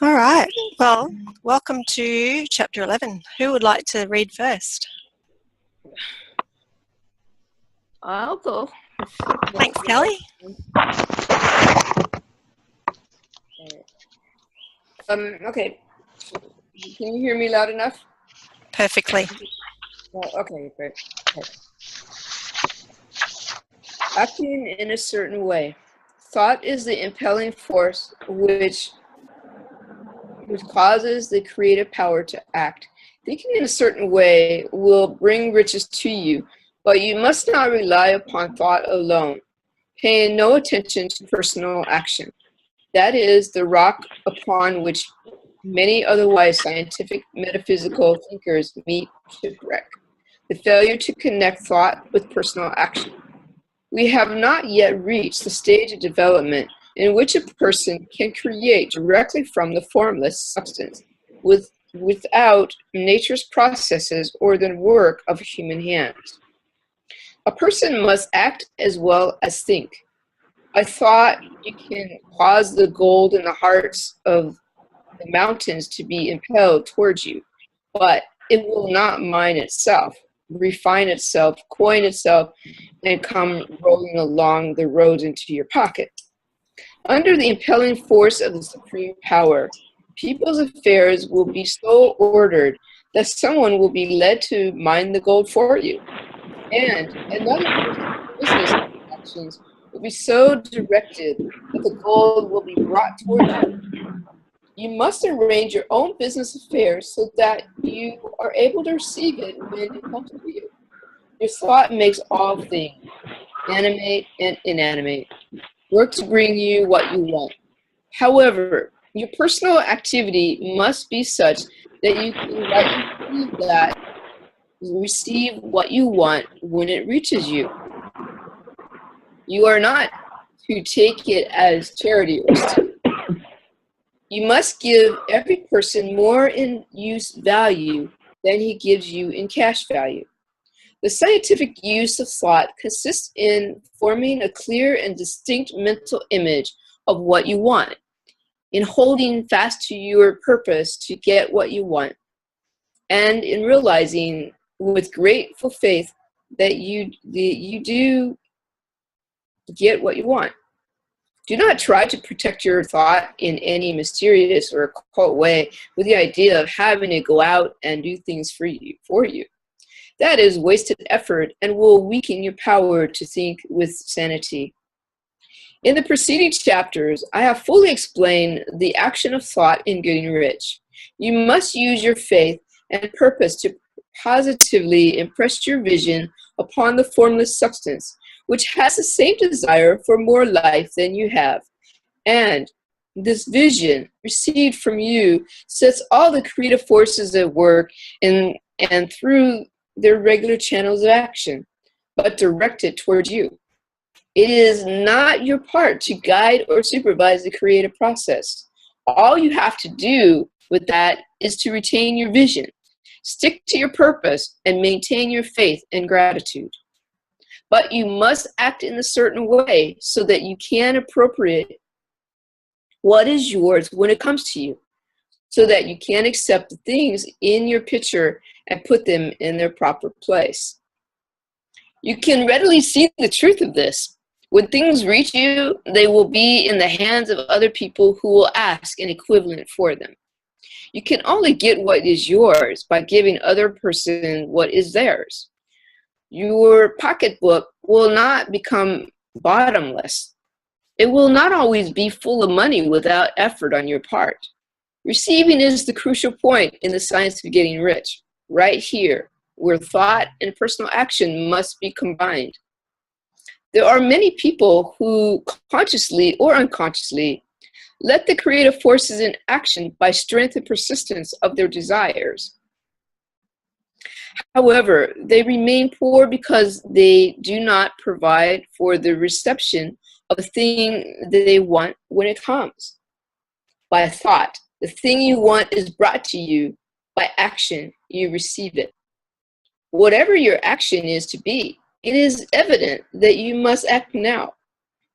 All right. Well, welcome to Chapter 11. Who would like to read first? I'll go. Thanks, Kelly. Okay. Can you hear me loud enough? Perfectly. Well, okay, great. Okay. Acting in a certain way. Thought is the impelling force which causes the creative power to act. Thinking in a certain way will bring riches to you, but you must not rely upon thought alone, paying no attention to personal action. That is the rock upon which many otherwise scientific metaphysical thinkers meet shipwreck, the failure to connect thought with personal action. We have not yet reached the stage of development in which a person can create directly from the formless substance without nature's processes or the work of human hands. A person must act as well as think. I thought you can cause the gold in the hearts of the mountains to be impelled towards you, but it will not mine itself, refine itself, coin itself, and come rolling along the roads into your pocket. Under the impelling force of the supreme power, people's affairs will be so ordered that someone will be led to mine the gold for you, and another person's business actions will be so directed that the gold will be brought towards you. You must arrange your own business affairs so that you are able to receive it when it comes to you. Your thought makes all things, animate and inanimate, work to bring you what you want. However, your personal activity must be such that you can rightly believe that you receive what you want when it reaches you. You are not to take it as charity or steal. You must give every person more in use value than he gives you in cash value. The scientific use of thought consists in forming a clear and distinct mental image of what you want, in holding fast to your purpose to get what you want, and in realizing with grateful faith that you do get what you want. Do not try to protect your thought in any mysterious or occult way with the idea of having it go out and do things for you. That is wasted effort and will weaken your power to think with sanity. In the preceding chapters, I have fully explained the action of thought in getting rich. You must use your faith and purpose to positively impress your vision upon the formless substance, which has the same desire for more life than you have. And this vision received from you sets all the creative forces at work and through their regular channels of action, but directed toward you. It is not your part to guide or supervise the creative process. All you have to do with that is to retain your vision, stick to your purpose, and maintain your faith and gratitude. But you must act in a certain way so that you can appropriate what is yours when it comes to you, so that you can accept the things in your picture and put them in their proper place. You can readily see the truth of this. When things reach you, they will be in the hands of other people who will ask an equivalent for them. You can only get what is yours by giving other person what is theirs. Your pocketbook will not become bottomless. It will not always be full of money without effort on your part. Receiving is the crucial point in the science of getting rich, right here, where thought and personal action must be combined. There are many people who, consciously or unconsciously, let the creative forces in action by strength and persistence of their desires. However, they remain poor because they do not provide for the reception of the thing that they want when it comes. By thought, the thing you want is brought to you. By action, you receive it. Whatever your action is to be, it is evident that you must act now.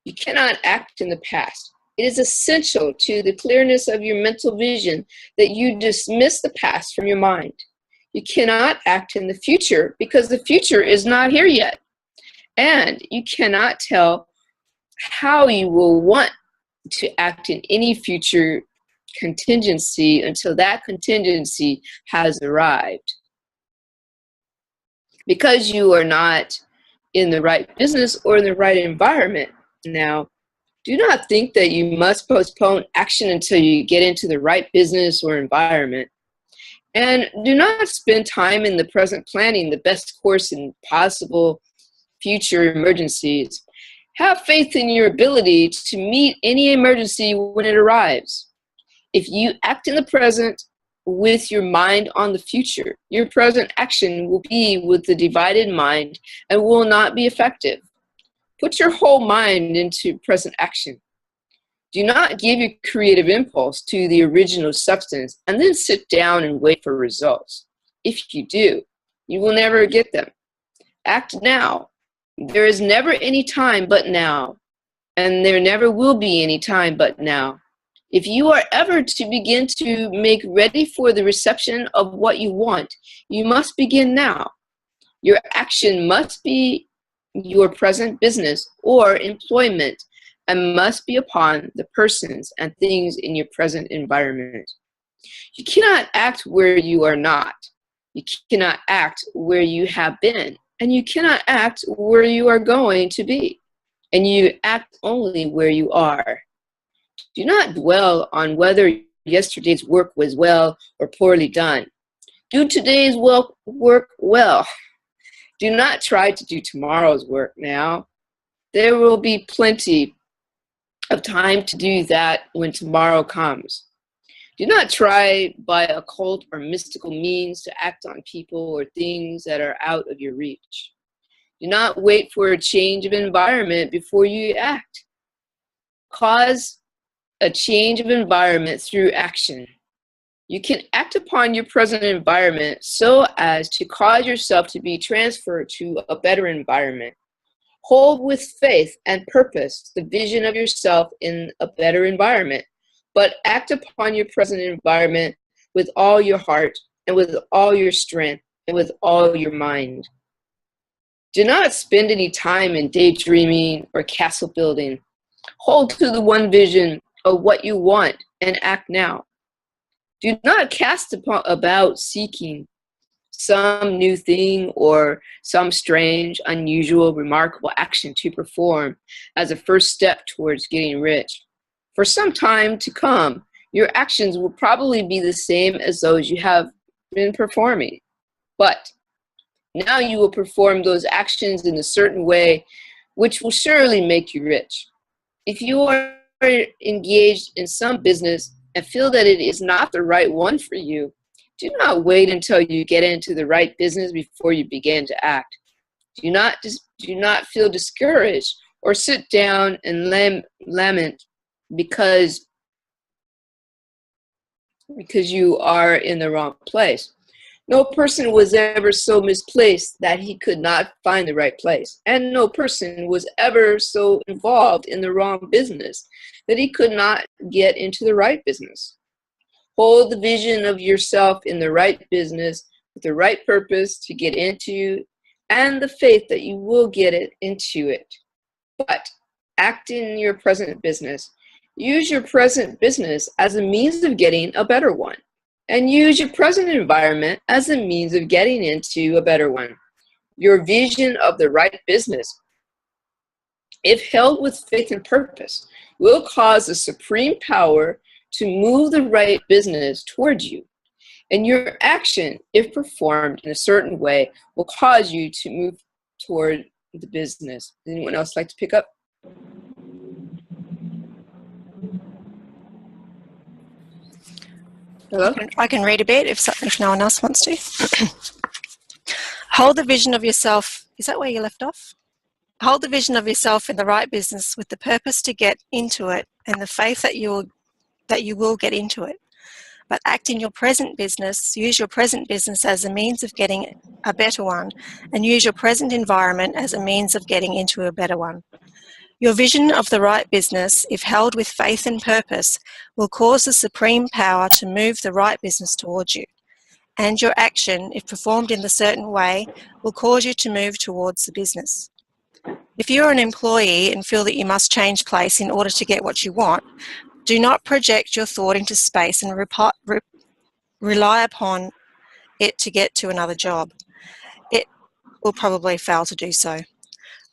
You cannot act in the past. It is essential to the clearness of your mental vision that you dismiss the past from your mind. You cannot act in the future because the future is not here yet. And you cannot tell how you will want to act in any future contingency until that contingency has arrived. Because you are not in the right business or in the right environment now, do not think that you must postpone action until you get into the right business or environment. And do not spend time in the present planning the best course in possible future emergencies. Have faith in your ability to meet any emergency when it arrives. If you act in the present with your mind on the future, your present action will be with the divided mind and will not be effective. Put your whole mind into present action. Do not give your creative impulse to the original substance and then sit down and wait for results. If you do, you will never get them. Act now. There is never any time but now, and there never will be any time but now. If you are ever to begin to make ready for the reception of what you want, you must begin now. Your action must be your present business or employment and must be upon the persons and things in your present environment. You cannot act where you are not. You cannot act where you have been. And you cannot act where you are going to be. And you act only where you are. Do not dwell on whether yesterday's work was well or poorly done. Do today's work well. Do not try to do tomorrow's work now. There will be plenty of time to do that when tomorrow comes. Do not try by occult or mystical means to act on people or things that are out of your reach. Do not wait for a change of environment before you act. Cause a change of environment through action. You can act upon your present environment so as to cause yourself to be transferred to a better environment. Hold with faith and purpose the vision of yourself in a better environment, but act upon your present environment with all your heart and with all your strength and with all your mind. Do not spend any time in daydreaming or castle building. Hold to the one vision of what you want and act now. Do not cast about seeking some new thing or some strange, unusual, remarkable action to perform as a first step towards getting rich. For some time to come, your actions will probably be the same as those you have been performing. But now you will perform those actions in a certain way which will surely make you rich. If you are engaged in some business and feel that it is not the right one for you, do not wait until you get into the right business before you begin to act. Do not feel discouraged or sit down and lament because you are in the wrong place. No person was ever so misplaced that he could not find the right place, and no person was ever so involved in the wrong business that he could not get into the right business. Hold the vision of yourself in the right business with the right purpose to get into and the faith that you will get it into it. But act in your present business. Use your present business as a means of getting a better one. And use your present environment as a means of getting into a better one. Your vision of the right business, if held with faith and purpose, will cause the supreme power to move the right business towards you. And your action, if performed in a certain way, will cause you to move toward the business. Anyone else like to pick up? Hello? I can read a bit if no one else wants to. Hold the vision of yourself. Is that where you left off? Hold the vision of yourself in the right business with the purpose to get into it and the faith that you will get into it. But act in your present business. Use your present business as a means of getting a better one, and use your present environment as a means of getting into a better one. Your vision of the right business, if held with faith and purpose, will cause the supreme power to move the right business towards you. And your action, if performed in the certain way, will cause you to move towards the business. If you are an employee and feel that you must change place in order to get what you want, do not project your thought into space and rely upon it to get to another job. It will probably fail to do so.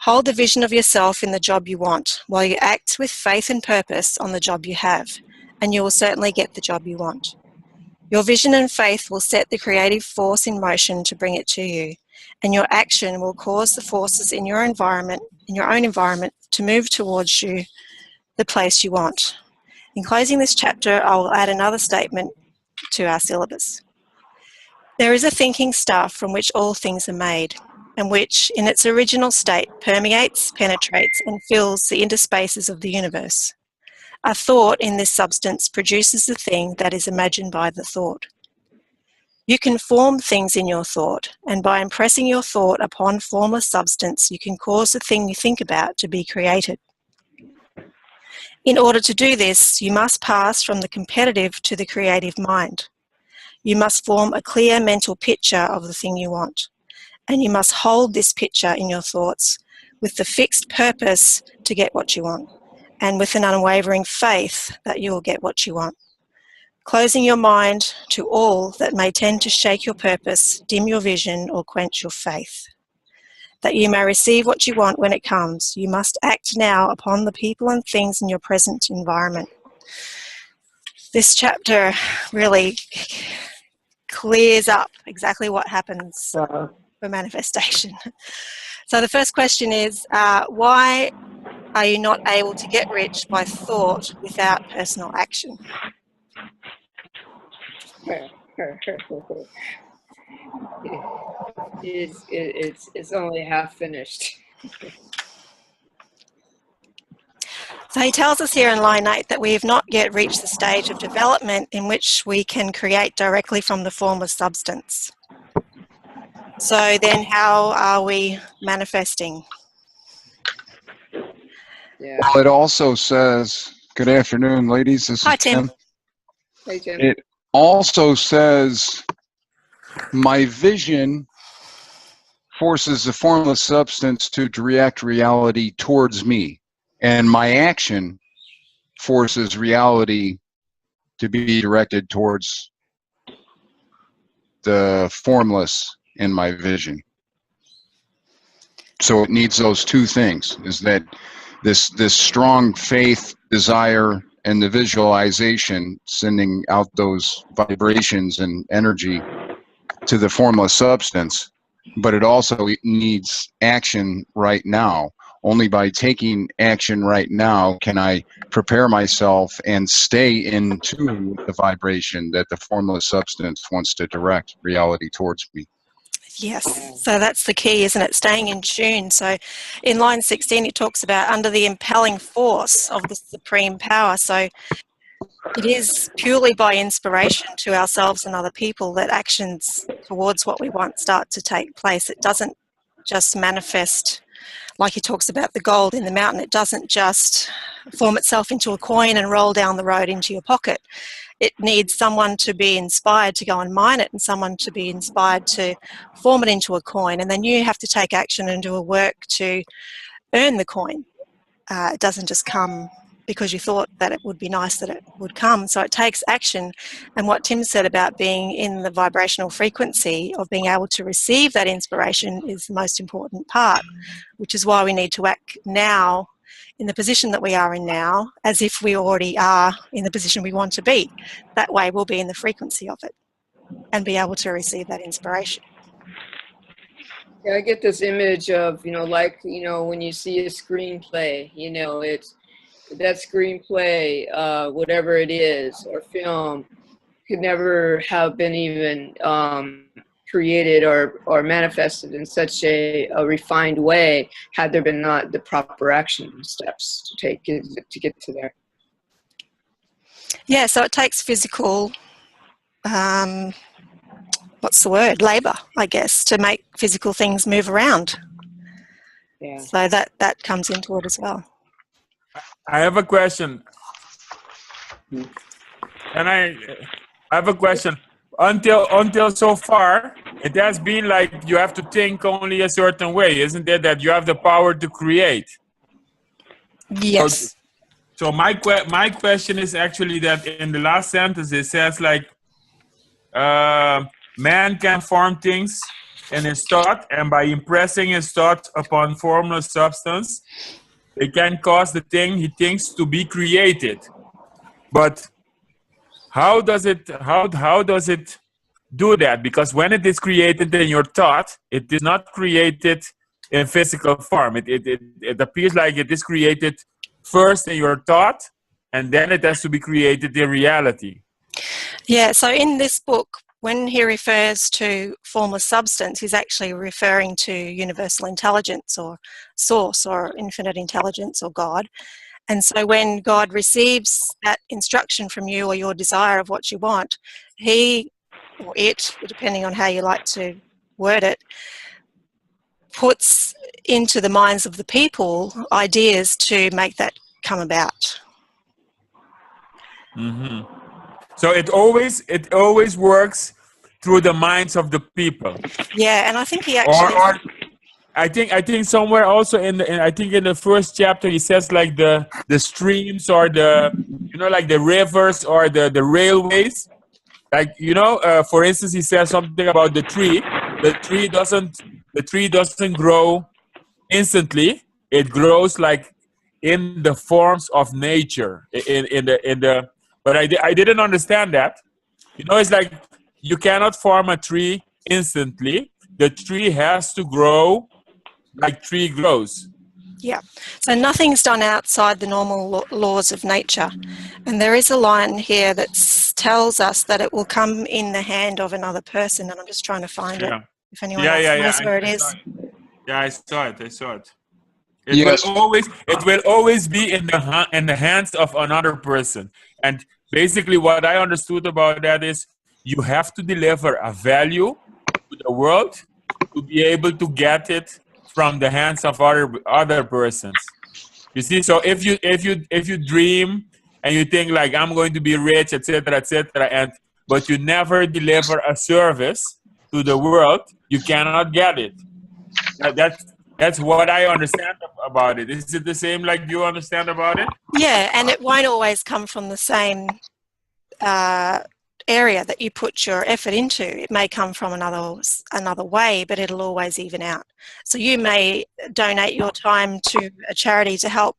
Hold the vision of yourself in the job you want, while you act with faith and purpose on the job you have, and you will certainly get the job you want. Your vision and faith will set the creative force in motion to bring it to you, and your action will cause the forces in your environment, in your own environment, to move towards you, the place you want. In closing this chapter, I will add another statement to our syllabus. There is a thinking stuff from which all things are made, and which, in its original state, permeates, penetrates, and fills the interspaces of the universe. A thought in this substance produces the thing that is imagined by the thought. You can form things in your thought, and by impressing your thought upon formless substance, you can cause the thing you think about to be created. In order to do this, you must pass from the competitive to the creative mind. You must form a clear mental picture of the thing you want, and you must hold this picture in your thoughts with the fixed purpose to get what you want, and with an unwavering faith that you will get what you want. Closing your mind to all that may tend to shake your purpose, dim your vision, or quench your faith. That you may receive what you want when it comes, you must act now upon the people and things in your present environment. This chapter really clears up exactly what happens for manifestation. So the first question is, why are you not able to get rich by thought without personal action? It's only half finished. So he tells us here in line 8 that we have not yet reached the stage of development in which we can create directly from the formless substance. So then how are we manifesting? Yeah. Well, it also says, good afternoon, ladies. This Hi, is Tim. Hey, Tim. It also says, my vision forces the formless substance to direct reality towards me, and my action forces reality to be directed towards the formless in my vision. So it needs those two things, is that this strong faith, desire, and the visualization, sending out those vibrations and energy to the formless substance, but it also needs action right now. Only by taking action right now can I prepare myself and stay in tune with the vibration that the formless substance wants to direct reality towards me. Yes, so that's the key, isn't it? Staying in tune. So in line 16, it talks about under the impelling force of the supreme power. So it is purely by inspiration to ourselves and other people that actions towards what we want start to take place. It doesn't just manifest, like he talks about the gold in the mountain. It doesn't just form itself into a coin and roll down the road into your pocket. It needs someone to be inspired to go and mine it, and someone to be inspired to form it into a coin. And then you have to take action and do a work to earn the coin. It doesn't just come because you thought that it would be nice that it would come. So it takes action. And what Tim said about being in the vibrational frequency of being able to receive that inspiration is the most important part, which is why we need to act now in the position that we are in now, as if we already are in the position we want to be. That way we'll be in the frequency of it and be able to receive that inspiration. Yeah, I get this image of, like, when you see a screenplay, it's that screenplay, whatever it is, or film, could never have been even created or manifested in such a refined way had there been not the proper action steps to take to get to there. Yeah, so it takes physical, what's the word, labour, I guess, to make physical things move around. Yeah. So that comes into it as well. I have a question. And I have a question. Until so far, it has been like you have to think only a certain way, isn't it? That you have the power to create. Yes. So my question is actually that in the last sentence it says like man can form things in his thought, and by impressing his thought upon formless substance, it can cause the thing he thinks to be created. But how does it do that? Because when it is created in your thought, it is not created in physical form. It appears like it is created first in your thought, and then it has to be created in reality. Yeah, so in this book, when he refers to formless substance, he's actually referring to universal intelligence or source or infinite intelligence or God. And so when God receives that instruction from you or your desire of what you want, he or it, depending on how you like to word it, puts into the minds of the people ideas to make that come about. Mm-hmm. So it always works through the minds of the people. Yeah, and I think he actually... Or I think somewhere also in the first chapter he says like the streams or the like the rivers or the railways, like for instance he says something about the tree. The tree doesn't grow instantly. It grows like in the forms of nature. But I didn't understand that. It's like you cannot form a tree instantly. The tree has to grow like tree grows. Yeah, so nothing's done outside the normal laws of nature. And there is a line here that tells us that it will come in the hand of another person. And I'm just trying to find it, if anyone else knows where it is. Yeah, I saw it. Yes. It will always be in the hands of another person. And basically what I understood about that is you have to deliver a value to the world to be able to get it from the hands of other persons. You see, so if you dream and you think like I'm going to be rich, etc., but you never deliver a service to the world, you cannot get it. That's what I understand about it. Is it the same like you understand about it? Yeah, and it won't always come from the same area that you put your effort into. It may come from another way, but it'll always even out. So you may donate your time to a charity to help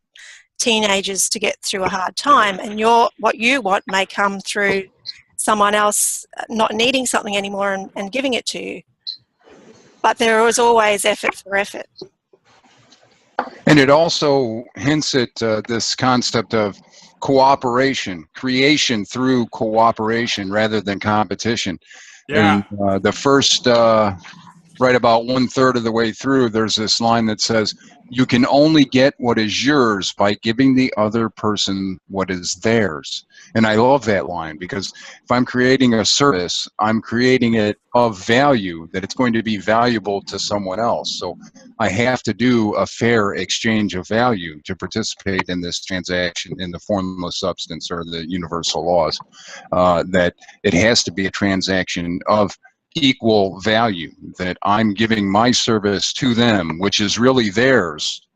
teenagers to get through a hard time, and what you want may come through someone else not needing something anymore and giving it to you. But there is always effort for effort. And it also hints at this concept of cooperation, creation through cooperation rather than competition. Yeah. And the first, right about 1/3 of the way through, there's this line that says, you can only get what is yours by giving the other person what is theirs. And I love that line, because if I'm creating a service, I'm creating it of value, that it's going to be valuable to someone else. So I have to do a fair exchange of value to participate in this transaction in the formless substance or the universal laws, that it has to be a transaction of equal value, that I'm giving my service to them, which is really theirs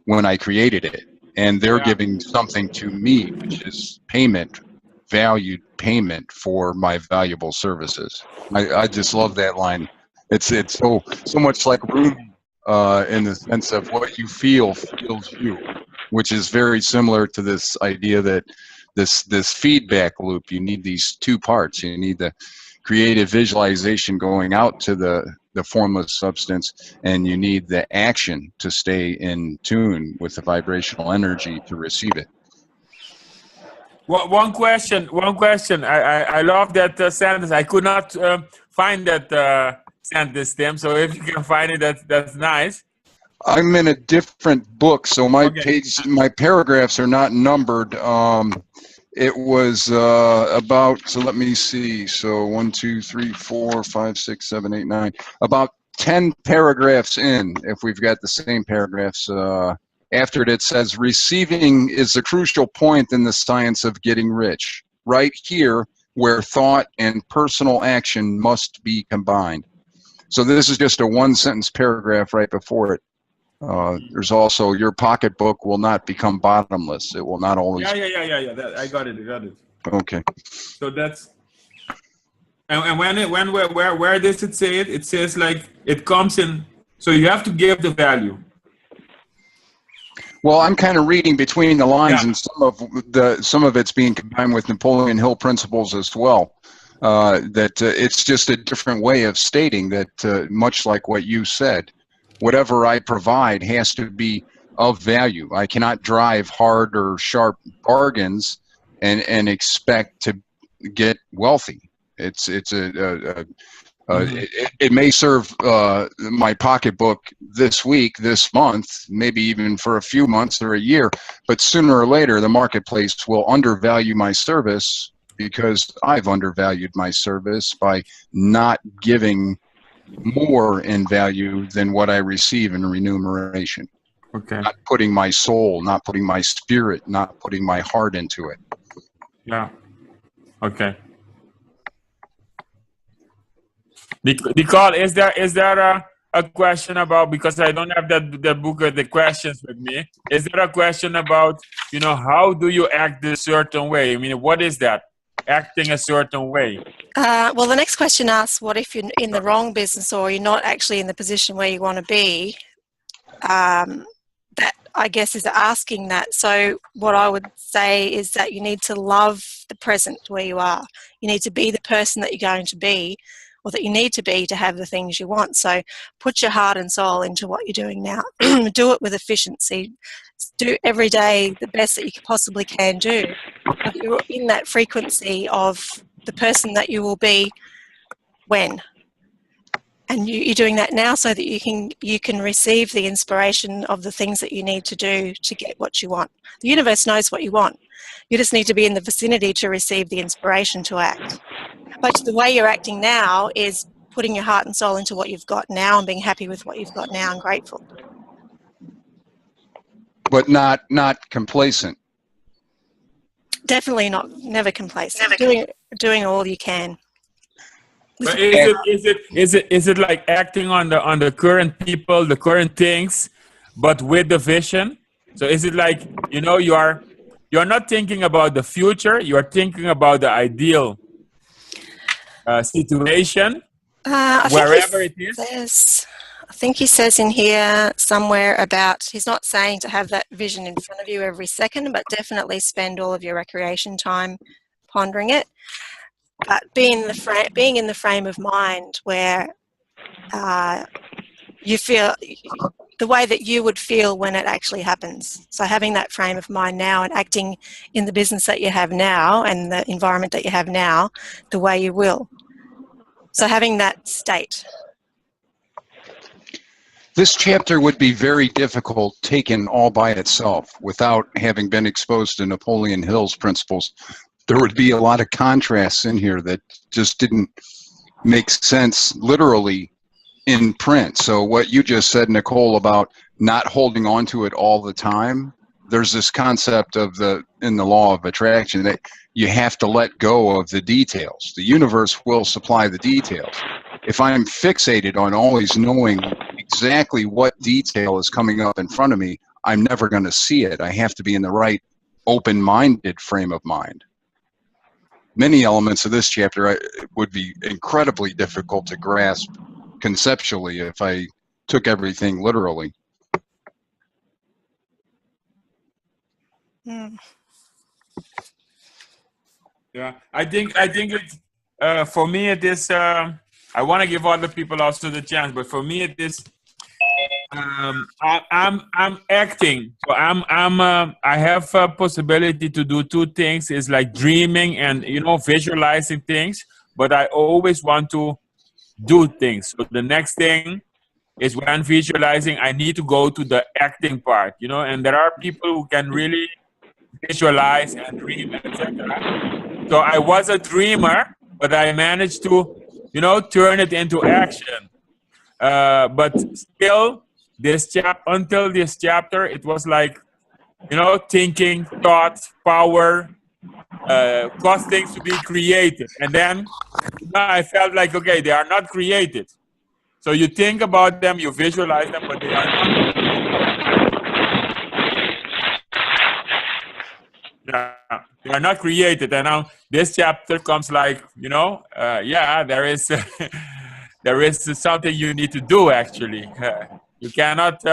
when I created it, and they're giving something to me, which is payment, valued payment for my valuable services. I just love that line. It's so much like Rumi in the sense of what you feel feels you, which is very similar to this idea that this feedback loop, you need these two parts. You need the creative visualization going out to the formless substance, and you need the action to stay in tune with the vibrational energy to receive it. Well, one question. I love that sentence. I could not find that sentence, Tim. So if you can find it, that's nice. I'm in a different book, so my my paragraphs are not numbered. It was about, so let me see, so 1, 2, 3, 4, 5, 6, 7, 8, 9, about 10 paragraphs in, if we've got the same paragraphs after it says, receiving is a crucial point in the science of getting rich. Right here, where thought and personal action must be combined. So this is just a one-sentence paragraph right before it. There's also, your pocketbook will not become bottomless. It will not always. Yeah. I got it. Okay. So that's, and where does it say it? It says like it comes in. So you have to give the value. Well, I'm kind of reading between the lines, Yeah. and some of it's being combined with Napoleon Hill principles as well. It's just a different way of stating that, much like what you said, whatever I provide has to be of value. I cannot drive hard or sharp bargains and expect to get wealthy. It may serve my pocketbook this week, this month, maybe even for a few months or a year, but sooner or later the marketplace will undervalue my service because I've undervalued my service by not giving more in value than what I receive in remuneration. Okay. Not putting my soul, not putting my spirit, not putting my heart into it. Yeah. Okay. Nicole, is there a question about, because I don't have the book of the questions with me, is there a question about, how do you act a certain way? I mean, what is that? Acting a certain way. Well, the next question asks, what if you're in the wrong business or you're not actually in the position where you want to be? That, I guess, is asking that. So what I would say is that you need to love the present where you are. You need to be the person that you're going to be, or that you need to be to have the things you want. So put your heart and soul into what you're doing now. Do it with efficiency. Do every day the best that you possibly can do. But you're in that frequency of the person that you will be when. And you're doing that now so that you can receive the inspiration of the things that you need to do to get what you want. The universe knows what you want. You just need to be in the vicinity to receive the inspiration to act. But the way you're acting now is putting your heart and soul into what you've got now and being happy with what you've got now and grateful. But not complacent. Never complacent. Doing all you can. But is it like acting on the current people, the current things, but with the vision? So is it like, you're not thinking about the future, you're thinking about the ideal situation, wherever it is? I think he says in here somewhere about, he's not saying to have that vision in front of you every second, but definitely spend all of your recreation time pondering it. But being in the frame of mind where you feel the way that you would feel when it actually happens. So having that frame of mind now and acting in the business that you have now and the environment that you have now the way you will. So having that state. This chapter would be very difficult taken all by itself without having been exposed to Napoleon Hill's principles. There would be a lot of contrasts in here that just didn't make sense literally in print. So what you just said, Nicole, about not holding on to it all the time, there's this concept of in the law of attraction that you have to let go of the details. The universe will supply the details. If I'm fixated on always knowing exactly what detail is coming up in front of me, I'm never going to see it. I have to be in the right open-minded frame of mind. Many elements of this chapter would be incredibly difficult to grasp conceptually if I took everything literally. Yeah, I think it's for me it is. I want to give other people also the chance, but for me it is. I'm acting. So I have a possibility to do two things. It's like dreaming and visualizing things, but I always want to do things. So the next thing is when I'm visualizing, I need to go to the acting part, and there are people who can really visualize and dream, etc. So I was a dreamer, but I managed to, turn it into action. But still, until this chapter, it was like, you know, thinking, thoughts, power, cause things to be created. And then now I felt like, okay, they are not created. So you think about them, you visualize them, but they are not. Yeah, they are not created. And now this chapter comes like, you know, yeah, there is there is something you need to do actually. You cannot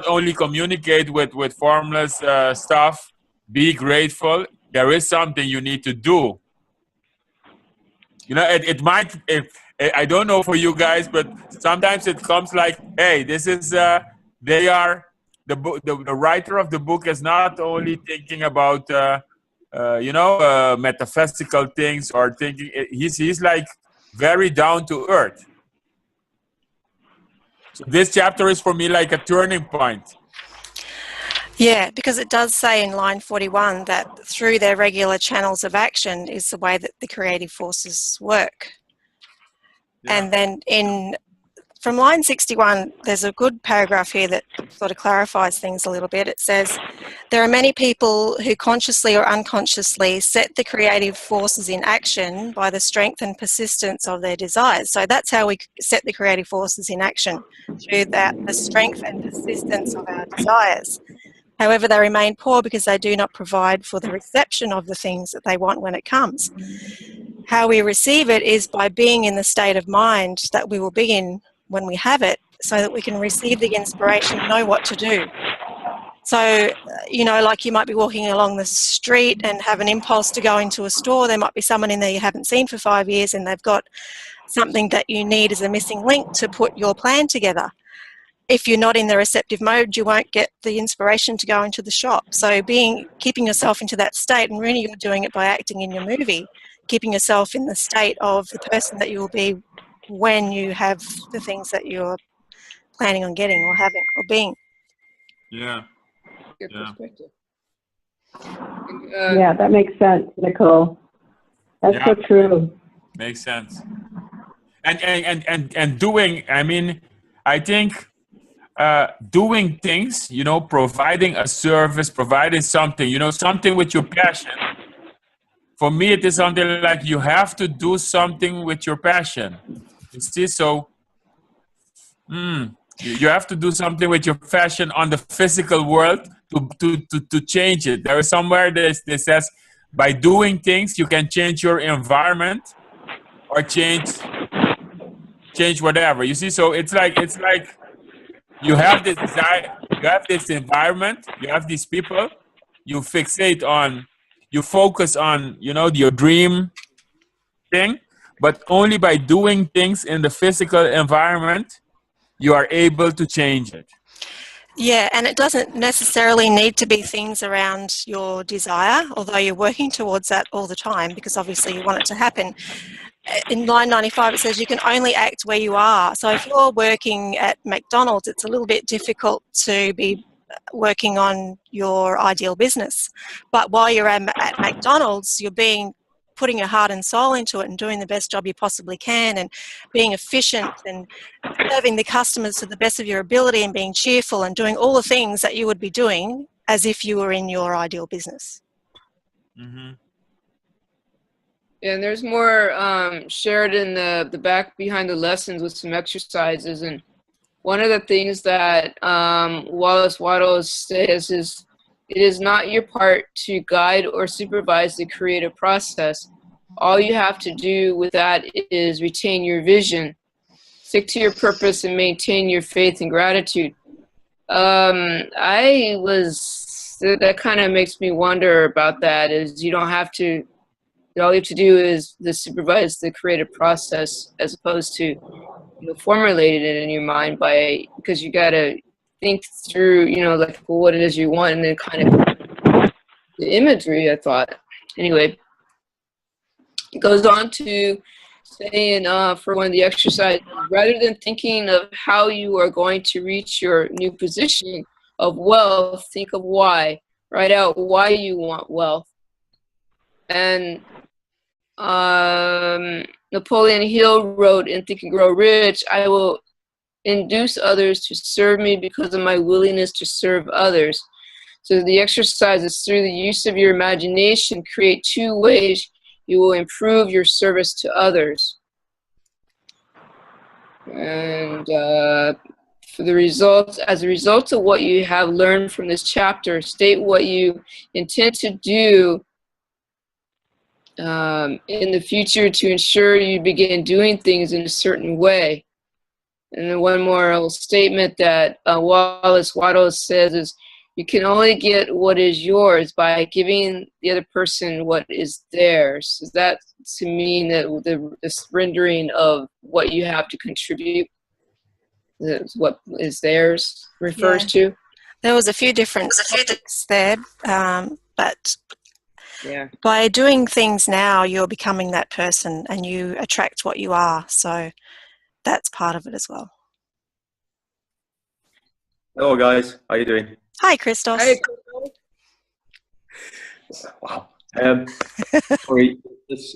only communicate with formless stuff. Be grateful. There is something you need to do. You know, it might. I don't know for you guys, but sometimes it comes like, hey, this is. They are the book. The writer of the book is not only thinking about, you know, metaphysical things or thinking. He's like very down to earth. So this chapter is for me like a turning point. Yeah, because it does say in line 41 that through their regular channels of action is the way that the creative forces work. Yeah. And then from line 61, there's a good paragraph here that sort of clarifies things a little bit. It says, there are many people who consciously or unconsciously set the creative forces in action by the strength and persistence of their desires. So that's how we set the creative forces in action, through the strength and persistence of our desires. However, they remain poor because they do not provide for the reception of the things that they want when it comes. How we receive it is by being in the state of mind that we will be in when we have it, so that we can receive the inspiration and know what to do. So, you know, like you might be walking along the street and have an impulse to go into a store. There might be someone in there you haven't seen for 5 years and they've got something that you need as a missing link to put your plan together. If you're not in the receptive mode, you won't get the inspiration to go into the shop. So keeping yourself into that state, and really you're doing it by acting in your movie, keeping yourself in the state of the person that you will be when you have the things that you're planning on getting or having or being. Yeah. Good perspective. Yeah, that makes sense, Nicole. That's so true. Makes sense. And doing, I mean, I think doing things, you know, providing a service, providing something, you know, something with your passion. For me, it is something like you have to do something with your passion. You see, so you have to do something with your passion on the physical world to change it. There is somewhere that says by doing things you can change your environment or change whatever. You see, so it's like you have this desire, you have this environment, you have these people, you focus on, you know, your dream thing, but only by doing things in the physical environment, you are able to change it. Yeah, and it doesn't necessarily need to be things around your desire, although you're working towards that all the time because obviously you want it to happen. In line 95, it says you can only act where you are. So if you're working at McDonald's, it's a little bit difficult to be working on your ideal business. But while you're at McDonald's, you're putting your heart and soul into it and doing the best job you possibly can and being efficient and serving the customers to the best of your ability and being cheerful and doing all the things that you would be doing as if you were in your ideal business. Mm-hmm. And there's more shared in the back behind the lessons with some exercises. And one of the things that Wallace Wattles says is, it is not your part to guide or supervise the creative process. All you have to do with that is retain your vision, stick to your purpose, and maintain your faith and gratitude. That kind of makes me wonder about that, is you don't have to, all you have to do is supervise the creative process as opposed to, you know, formulating it in your mind because you got to think through, you know, like what it is you want, and then kind of the imagery, I thought. Anyway, it goes on to saying for one of the exercises, rather than thinking of how you are going to reach your new position of wealth, think of why. Write out why you want wealth. And Napoleon Hill wrote in Think and Grow Rich, I will induce others to serve me because of my willingness to serve others. So the exercise is through the use of your imagination, create 2 ways you will improve your service to others. And for the results, as a result of what you have learned from this chapter, state what you intend to do in the future to ensure you begin doing things in a certain way. And then one more little statement that Wallace Wattles says is, you can only get what is yours by giving the other person what is theirs. Is that to mean that the surrendering of what you have to contribute is what is theirs refers to? There was a few different topics there, but Yeah. by doing things now, you're becoming that person and you attract what you are. So that's part of it as well. Hello guys, how you doing? Hi, Christos. Hey, Wow. Sorry,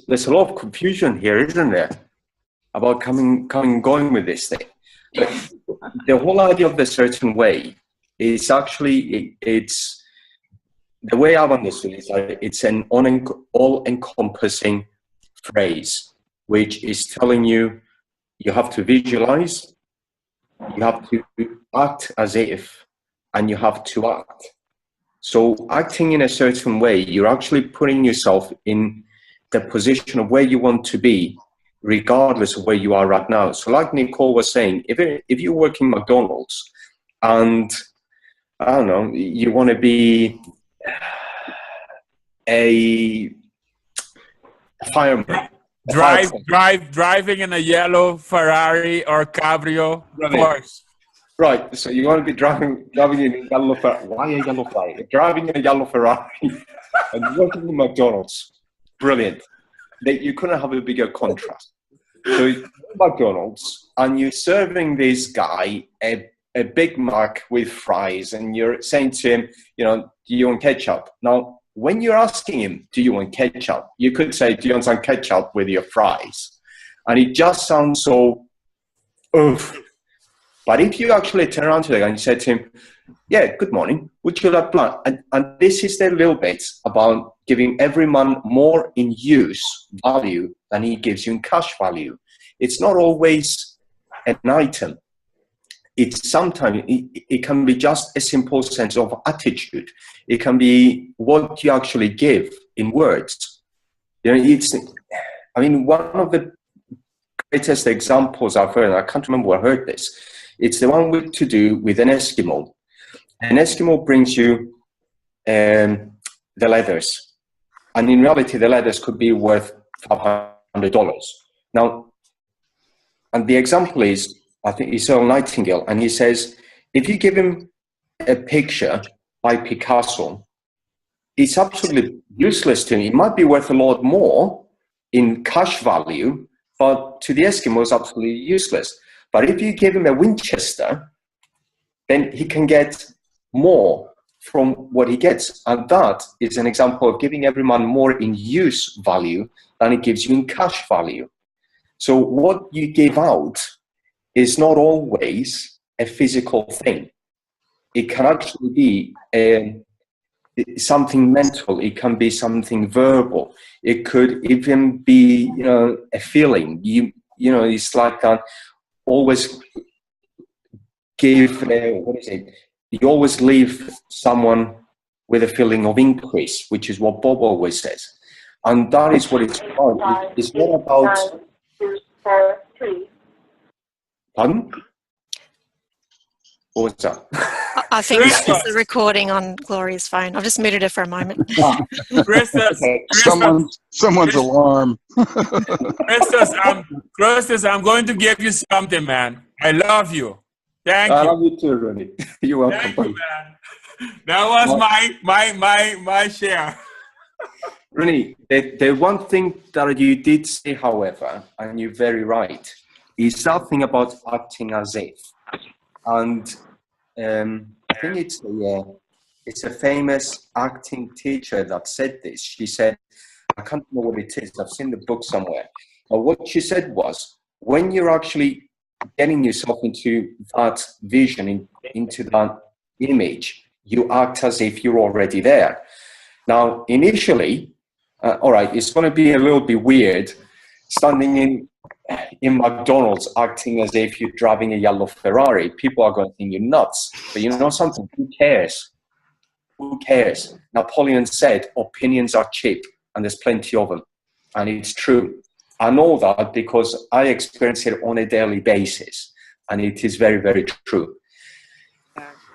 there's a lot of confusion here, isn't there? About going with this thing. But the whole idea of the certain way is actually, it's the way I've understood it, it's an all-encompassing phrase, which is telling you have to visualize, you have to act as if, and you have to act. So acting in a certain way, you're actually putting yourself in the position of where you want to be, regardless of where you are right now. So like Nicole was saying, if you're working McDonald's and, I don't know, you want to be a fireman. Driving in a yellow Ferrari or Cabrio, of course. Right, so you want to be driving in a yellow Ferrari. Why a yellow Ferrari? You're driving in a yellow Ferrari and working in McDonald's. Brilliant. You couldn't have a bigger contrast. So you're at McDonald's and you're serving this guy a Big Mac with fries, and you're saying to him, do you want ketchup? Now, when you're asking him, do you want ketchup? You could say, do you want some ketchup with your fries? And it just sounds so, oof. But if you actually turn around to the guy and you said to him, yeah, good morning, would you like blunt? And this is the little bit about giving every man more in use value than he gives you in cash value. It's not always an item. It's sometimes, it can be just a simple sense of attitude. It can be what you actually give in words. One of the greatest examples I've heard, and I can't remember where I heard this, it's the one to do with an Eskimo. An Eskimo brings you the leathers. And in reality, the leathers could be worth $500. Now, and the example is, I think it's Earl Nightingale, and he says, if you give him a picture by Picasso, it's absolutely useless to him. It might be worth a lot more in cash value, but to the Eskimo, it's absolutely useless. But if you give him a Winchester, then he can get more from what he gets. And that is an example of giving every man more in use value than it gives you in cash value. So what you give out is not always a physical thing. It can actually be something mental. It can be something verbal. It could even be, a feeling. It's like that. Always give, you always leave someone with a feeling of increase, which is what Bob always says. And that is what it's about. It's not about... Pardon? What was that? I think it's the recording on Gloria's phone. I've just muted her for a moment. Someone's alarm. Christos, I'm going to give you something, man. I love you. Thank you. I love you too, Ronnie. You're welcome. Thank you, man. That was my share. Ronnie, the one thing that you did say, however, and you're very right, is something about acting as if. And I think it's a famous acting teacher that said this. She said, I can't remember what it is. I've seen the book somewhere. But what she said was, when you're actually getting yourself into that vision, into that image, you act as if you're already there. Now, initially, all right, it's going to be a little bit weird standing in McDonald's acting as if you're driving a yellow Ferrari. People are going to think you're nuts. But you know something? Who cares? Who cares? Napoleon said, opinions are cheap, and there's plenty of them. And it's true. I know that because I experience it on a daily basis, and it is very, very true.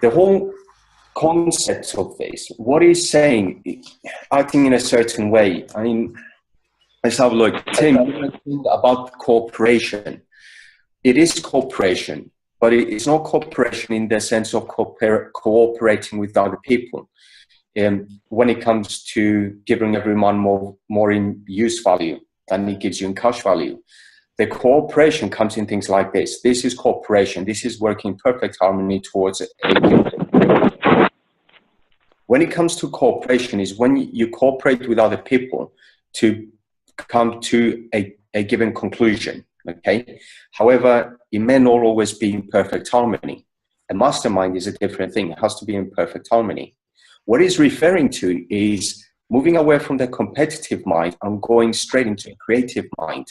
The whole concept of this, what he's saying, acting in a certain way. I mean, let's have a look. Tim, you mentioned about cooperation. It is cooperation, but it's not cooperation in the sense of cooperating with other people. When it comes to giving everyone more in use value than it gives you in cash value. The cooperation comes in things like this. This is cooperation. This is working in perfect harmony towards a given. When it comes to cooperation is when you cooperate with other people to come to a given conclusion, okay? However, it may not always be in perfect harmony. A mastermind is a different thing. It has to be in perfect harmony. What he's referring to is moving away from the competitive mind and going straight into a creative mind.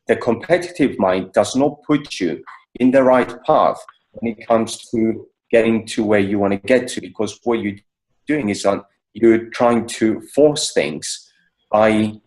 The competitive mind does not put you in the right path when it comes to getting to where you want to get to, because what you're doing is you're trying to force things by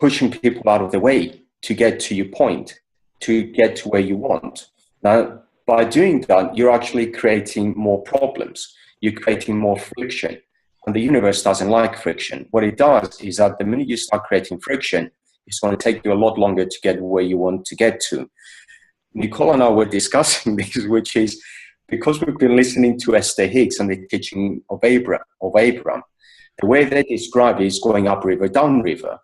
pushing people out of the way to get to your point, to get to where you want. Now, by doing that, you're actually creating more problems. You're creating more friction. And the universe doesn't like friction. What it does is that the minute you start creating friction, it's going to take you a lot longer to get where you want to get to. Nicole and I were discussing this, which is because we've been listening to Esther Hicks and the teaching of Abraham, the way they describe it is going up river, down river.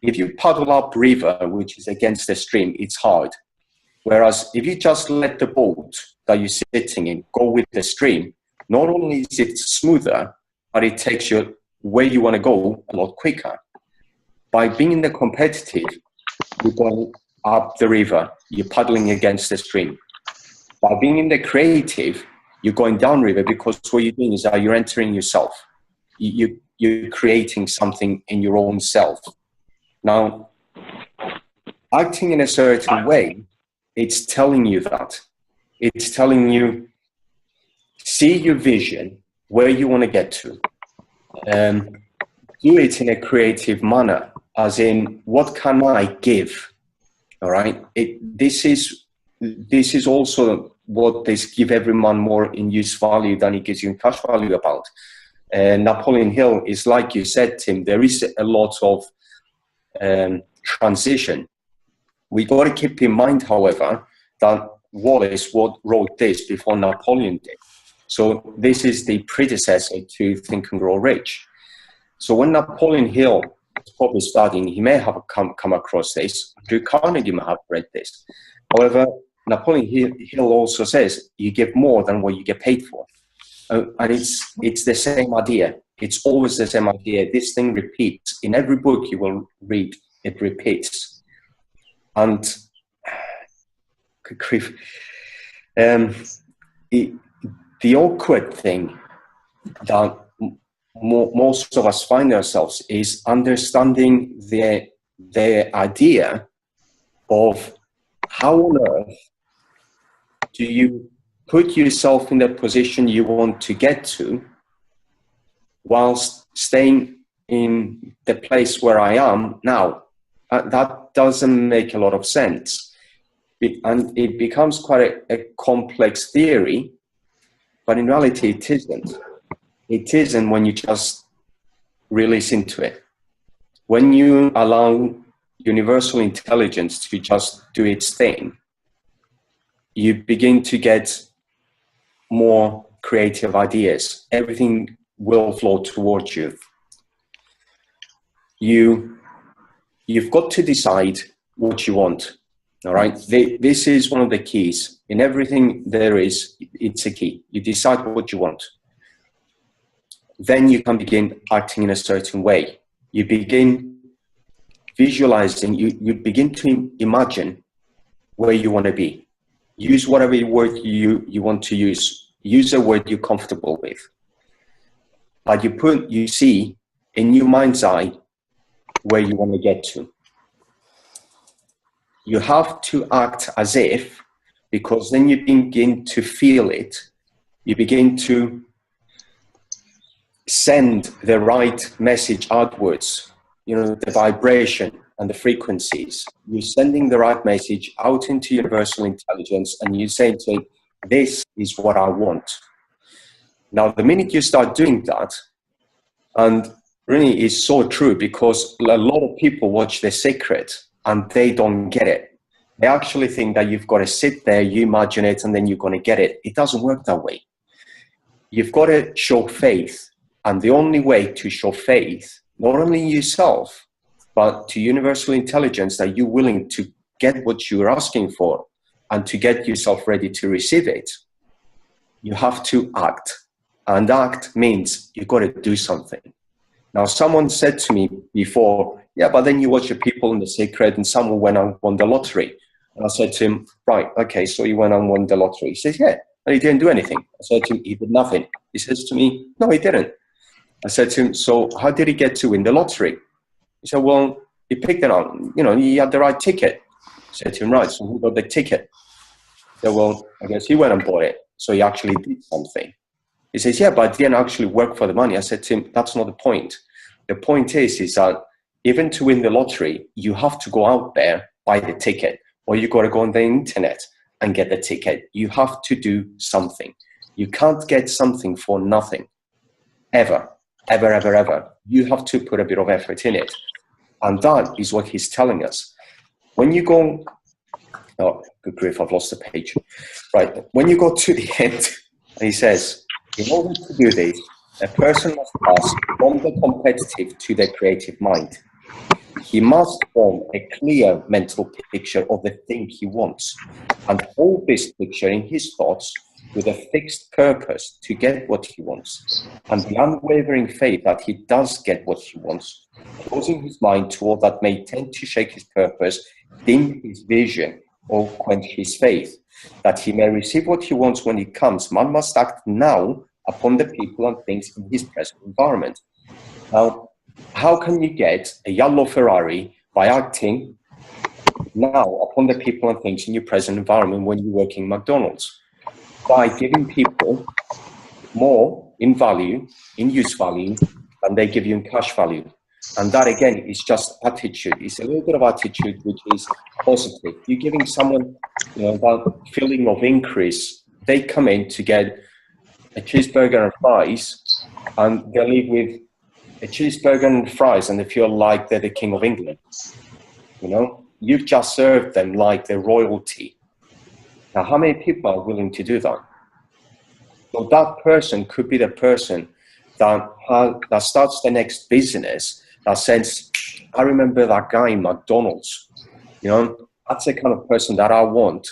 If you paddle up river, which is against the stream, it's hard. Whereas if you just let the boat that you're sitting in go with the stream, not only is it smoother, but it takes you where you want to go a lot quicker. By being in the competitive, you're going up the river, you're paddling against the stream. By being in the creative, you're going down river, because what you're doing is that you're entering yourself. You're creating something in your own self. Now, acting in a certain way, it's telling you that. It's telling you, see your vision, where you want to get to. Do it in a creative manner, as in, what can I give? All right. This is also what this give everyone more in use value than it gives you in cash value about. Napoleon Hill is, like you said, Tim, there is a lot of transition. We got to keep in mind, however, that Wallace wrote this before Napoleon did. So this is the predecessor to Think and Grow Rich. So when Napoleon Hill was probably studying, he may have come across this. Drew Carnegie may have read this. However, Napoleon Hill also says you give more than what you get paid for. And it's the same idea. It's always the same idea. This thing repeats. In every book you will read, it repeats. And the awkward thing that most of us find ourselves is understanding the idea of how on earth do you put yourself in the position you want to get to whilst staying in the place where I am now. That doesn't make a lot of sense. And it becomes quite a complex theory, but in reality it isn't. It isn't when you just release into it. When you allow universal intelligence to just do its thing, you begin to get more creative ideas. Everything will flow towards you. You've got to decide what you want. All right. This is one of the keys. In everything there is, it's a key. You decide what you want. Then you can begin acting in a certain way. You begin visualizing, you begin to imagine where you want to be. Use whatever word you want to use. Use a word you're comfortable with. But you see in your mind's eye where you want to get to. You have to act as if, because then you begin to feel it. You begin to send the right message outwards, the vibration and the frequencies. You're sending the right message out into universal intelligence, and you say to it, this is what I want. Now, the minute you start doing that, and really is so true, because a lot of people watch The Secret and they don't get it. They actually think that you've got to sit there, you imagine it, and then you're going to get it. It doesn't work that way. You've got to show faith. And the only way to show faith, not only in yourself, but to universal intelligence, that you're willing to get what you're asking for and to get yourself ready to receive it, you have to act. And act means you've got to do something. Now, someone said to me before, yeah, but then you watch the people in The Secret and someone went and won the lottery. And I said to him, right, okay, so you went and won the lottery. He says, yeah, and he didn't do anything. I said to him, he did nothing. He says to me, no, he didn't. I said to him, so how did he get to win the lottery? He said, well, he picked it up, he had the right ticket. I said to him, right, so who got the ticket? He said, well, I guess he went and bought it. So he actually did something. He says, yeah, but I didn't actually work for the money. I said to him, that's not the point. The point is that even to win the lottery, you have to go out there, buy the ticket, or you got to go on the internet and get the ticket. You have to do something. You can't get something for nothing, ever, ever, ever, ever. You have to put a bit of effort in it. And that is what he's telling us. When you go, oh, good grief, I've lost the page. Right, when you go to the end, he says, in order to do this, a person must pass from the competitive to the creative mind. He must form a clear mental picture of the thing he wants and hold this picture in his thoughts with a fixed purpose to get what he wants, and the unwavering faith that he does get what he wants, closing his mind to all that may tend to shake his purpose, dim his vision, or quench his faith. That he may receive what he wants when it comes, man must act now upon the people and things in his present environment. Now, how can you get a yellow Ferrari by acting now upon the people and things in your present environment when you're working at McDonald's? By giving people more in value, in use value, than they give you in cash value. And that, again, is just attitude. It's a little bit of attitude which is positive. You're giving someone that feeling of increase. They come in to get a cheeseburger and fries, and they leave with a cheeseburger and fries, and they feel like they're the king of England. You've just served them like they're royalty. Now, how many people are willing to do that? So that person could be the person that starts the next business that says, I remember that guy in McDonald's. That's the kind of person that I want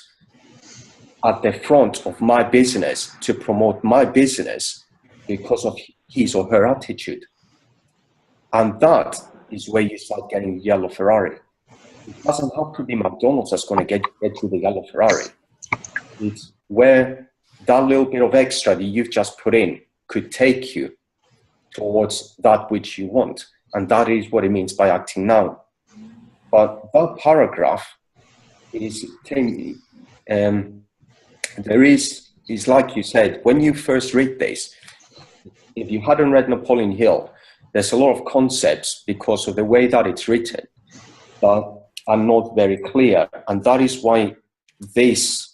at the front of my business to promote my business because of his or her attitude. And that is where you start getting the yellow Ferrari. It doesn't have to be McDonald's that's going to get you the yellow Ferrari. It's where that little bit of extra that you've just put in could take you towards that which you want. And that is what it means by acting now. But that paragraph is like you said, when you first read this, if you hadn't read Napoleon Hill, there's a lot of concepts because of the way that it's written that are not very clear. And that is why this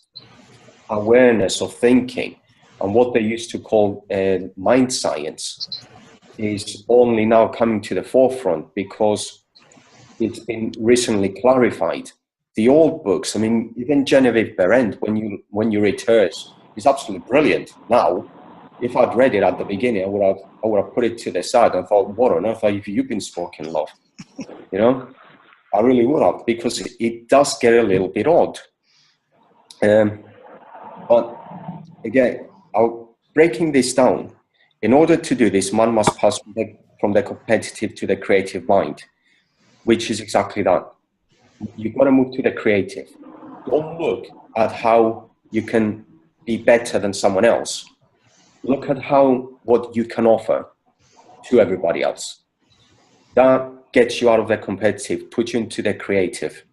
awareness of thinking and what they used to call mind science is only now coming to the forefront because it's been recently clarified. The old books, even Genevieve Behrend, when you read hers, is absolutely brilliant. Now, if I'd read it at the beginning, I would have put it to the side and thought, what on earth have you been speaking of? I really would have, because it does get a little bit odd. But again, breaking this down, in order to do this, man must pass from the competitive to the creative mind, which is exactly that. You've got to move to the creative. Don't look at how you can be better than someone else. Look at what you can offer to everybody else. That gets you out of the competitive, puts you into the creative.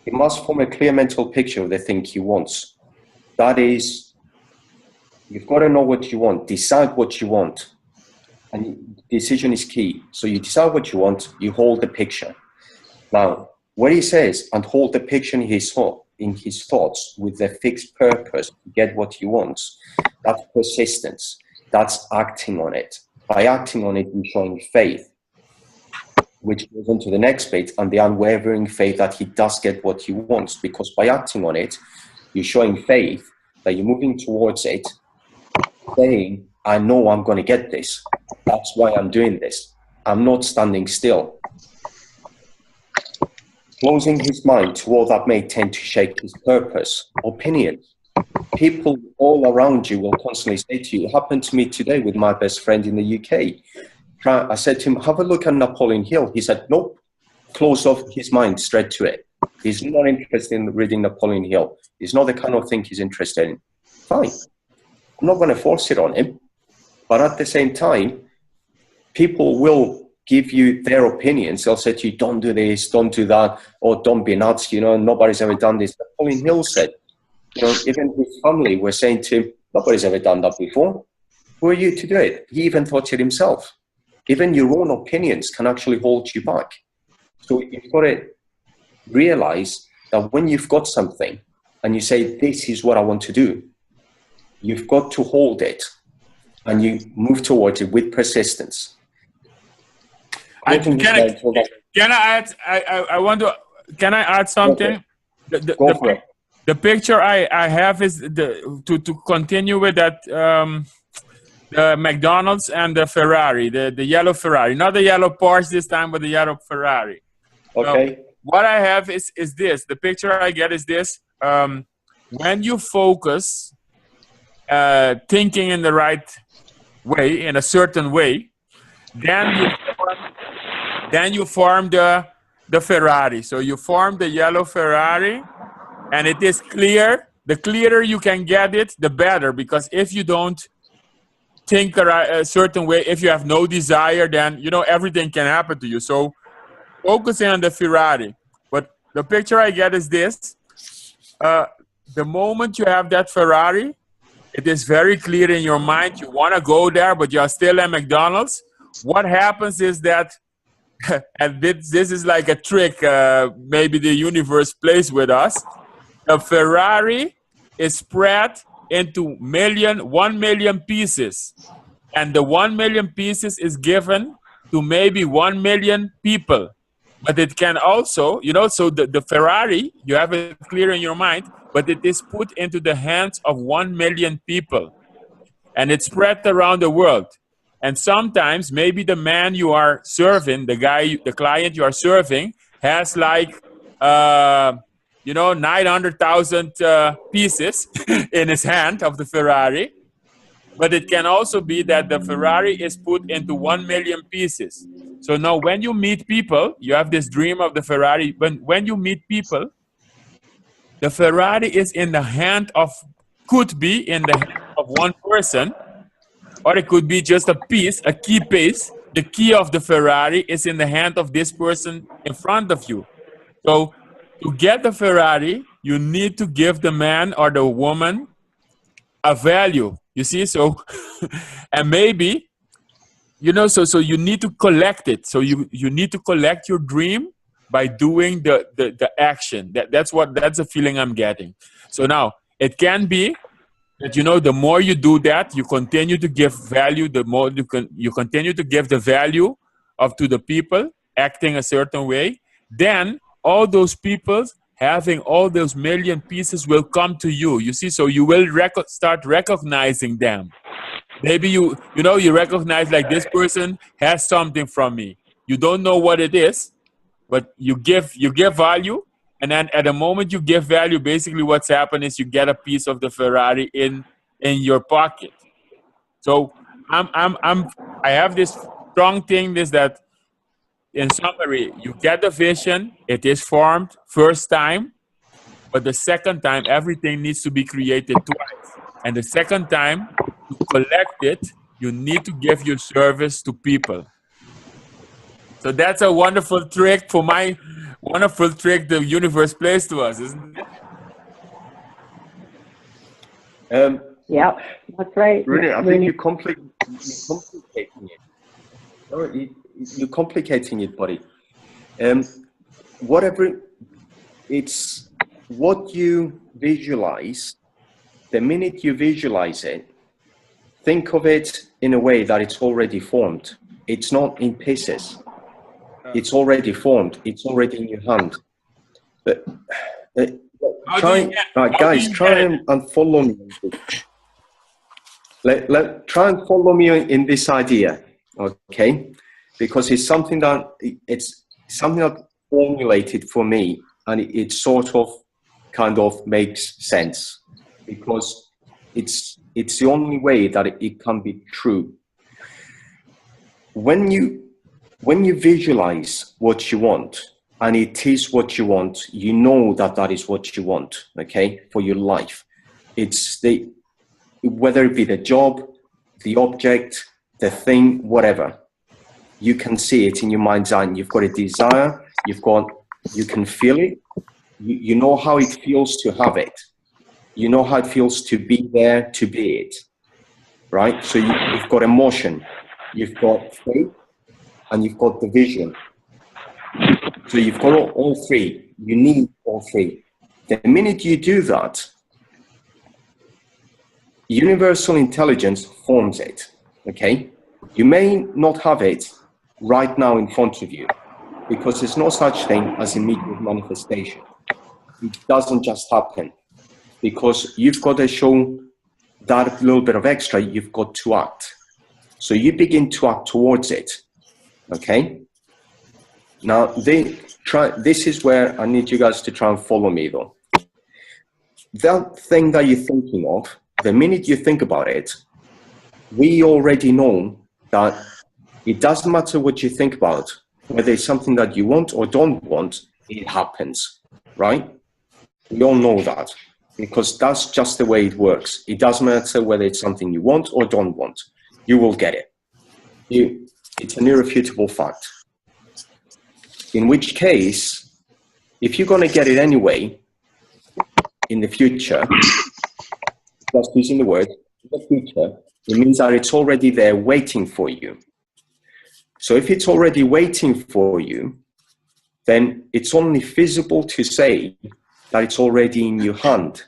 You must form a clear mental picture of the thing you want. That is, you've got to know what you want, decide what you want. And decision is key. So you decide what you want, you hold the picture. Now, what he says, and hold the picture in his thoughts with the fixed purpose to get what he wants, that's persistence. That's acting on it. By acting on it, you're showing faith, which goes on to the next bit, and the unwavering faith that he does get what he wants. Because by acting on it, you're showing faith that you're moving towards it, saying, I know I'm going to get this. That's why I'm doing this. I'm not standing still. Closing his mind to all that may tend to shake his purpose, opinions. People all around you will constantly say to you, it happened to me today with my best friend in the UK. I said to him, have a look at Napoleon Hill. He said, nope, closed off his mind straight to it. He's not interested in reading Napoleon Hill. It's not the kind of thing he's interested in. Fine. I'm not going to force it on him. But at the same time, people will give you their opinions. They'll say to you, don't do this, don't do that, or don't be nuts, nobody's ever done this. Napoleon Hill said, even his family were saying to him, nobody's ever done that before. Who are you to do it? He even thought it himself. Even your own opinions can actually hold you back. So you've got to realize that when you've got something and you say, this is what I want to do, you've got to hold it and you move towards it with persistence. Can I add something? Go for it. The picture I have is to continue with that, the McDonald's and the Ferrari, the yellow Ferrari, not the yellow Porsche this time, but the yellow Ferrari. Okay. What I have is this. The picture I get is this. When you focus, thinking in the right way, in a certain way, then you form the Ferrari. So you form the yellow Ferrari, and it is clear. The clearer you can get it, the better. Because if you don't think a certain way, if you have no desire, then everything can happen to you. So focusing on the Ferrari. But the picture I get is this. The moment you have that Ferrari, it is very clear in your mind you want to go there, but you're still at McDonald's. What happens is that, and this is like a trick maybe the universe plays with us. The Ferrari is spread into 1 million pieces. And the 1 million pieces is given to maybe 1 million people. But it can also, so the Ferrari, you have it clear in your mind, but it is put into the hands of 1 million people. And it's spread around the world. And sometimes maybe the man you are serving, the client you are serving, has like, 900,000 pieces in his hand of the Ferrari. But it can also be that the Ferrari is put into 1 million pieces. So now when you meet people, you have this dream of the Ferrari. When you meet people, the Ferrari is in the hand of, could be in the hand of one person, or it could be just a piece, a key piece. The key of the Ferrari is in the hand of this person in front of you. So to get the Ferrari, you need to give the man or the woman a value. You see, so, and maybe, so you need to collect it. So you need to collect your dream by doing the action. That's the feeling I'm getting. So now it can be that, the more you do that, you continue to give value, the more you continue to give the value to the people acting a certain way. Then all those people having all those million pieces will come to you. You see, so you will start recognizing them. Maybe you recognize like this person has something from me. You don't know what it is, but you give value, and then at the moment you give value, basically what's happened is you get a piece of the Ferrari in your pocket. So I have this strong thing is that, in summary, you get the vision, it is formed first time, But the second time, everything needs to be created twice. And the second time, to collect it, you need to give your service to people. So that's a wonderful trick for my wonderful trick the universe plays to us, isn't it? Yep, that's right. Really, I think you're complicating it. No, you're complicating it, buddy. Whatever, it's what you visualize. The minute you visualize it, think of it in a way that it's already formed. It's not in pieces. It's already formed. It's already in your hand. But try and follow me. Try and follow me in this idea, okay? Because it's something that formulated for me, and it sort of kind of makes sense, because it's the only way that it can be true. When you visualize what you want, and it is what you want, you know that is what you want, okay, for your life. It's whether it be the job, the object, the thing, whatever, you can see it in your mind's eye. You've got a desire, you can feel it, you know how it feels to have it. You know how it feels to be there, to be it, right? So you've got emotion, you've got faith, and you've got the vision. So you've got all three. You need all three. The minute you do that, universal intelligence forms it, okay? You may not have it right now in front of you, because there's no such thing as immediate manifestation. It doesn't just happen, because you've got to show that little bit of extra, you've got to act. So you begin to act towards it, okay? Now, this is where I need you guys to try and follow me, though. That thing that you're thinking of, the minute you think about it, we already know that it doesn't matter what you think about, whether it's something that you want or don't want, it happens, right? We all know that, because that's just the way it works. It doesn't matter whether it's something you want or don't want. You will get it. It's an irrefutable fact. In which case, if you're going to get it anyway, in the future, just using the word, in the future, it means that it's already there waiting for you. So if it's already waiting for you, then it's only feasible to say that it's already in your hand.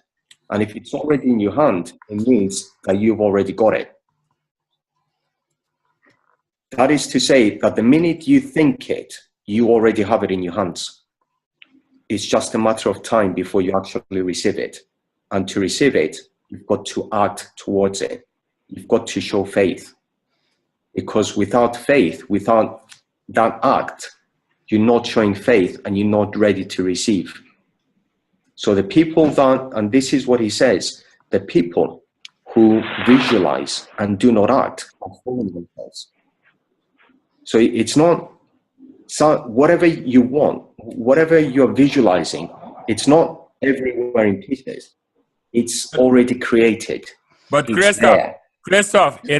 And if it's already in your hand, it means that you've already got it. That is to say that the minute you think it, you already have it in your hands. It's just a matter of time before you actually receive it. And to receive it, you've got to act towards it. You've got to show faith. Because without faith, without that act, you're not showing faith and you're not ready to receive. So the people that, and this is what he says, the people who visualize and do not act are fooling themselves. So it's not, so whatever you want, whatever you're visualizing, it's not everywhere in pieces. It's already created. But Christoph, it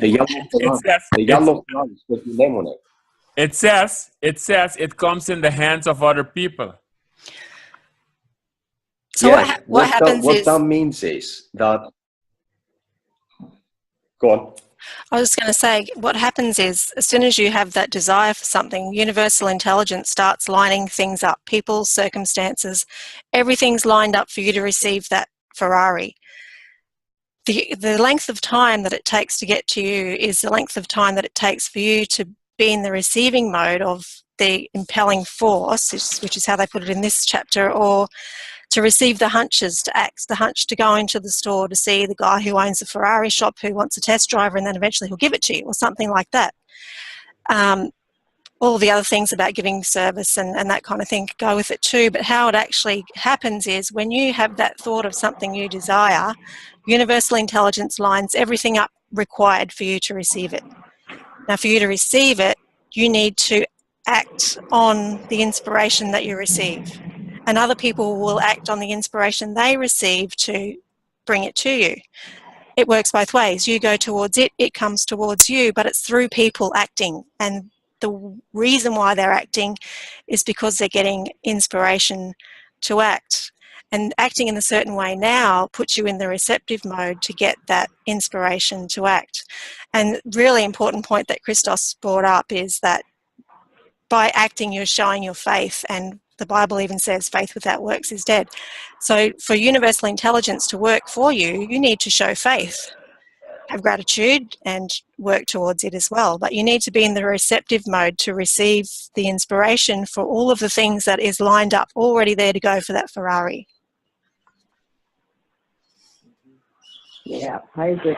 says it comes in the hands of other people. So yeah, what happens what is... that means is that... Go on. I was going to say, what happens is, as soon as you have that desire for something, universal intelligence starts lining things up. People, circumstances, everything's lined up for you to receive that Ferrari. The length of time that it takes to get to you is the length of time that it takes for you to be in the receiving mode of the impelling force, which is how they put it in this chapter, or to receive the hunches, to act the hunch to go into the store to see the guy who owns the Ferrari shop who wants a test driver, and then eventually he'll give it to you, or something like that. All the other things about giving service and that kind of thing go with it too, but how it actually happens is when you have that thought of something you desire, universal intelligence lines everything up required for you to receive it. Now, for you to receive it, you need to act on the inspiration that you receive. and other people will act on the inspiration they receive to bring it to you. It works both ways. You go towards it, it comes towards you, but it's through people acting. And the reason why they're acting is because they're getting inspiration to act. And acting in a certain way now puts you in the receptive mode to get that inspiration to act. And really important point that Christos brought up is that by acting, you're showing your faith, and the Bible even says faith without works is dead. So for universal intelligence to work for you, you need to show faith, have gratitude, and work towards it as well. But you need to be in the receptive mode to receive the inspiration for all of the things that is lined up already there to go for that Ferrari. Yeah, I agree.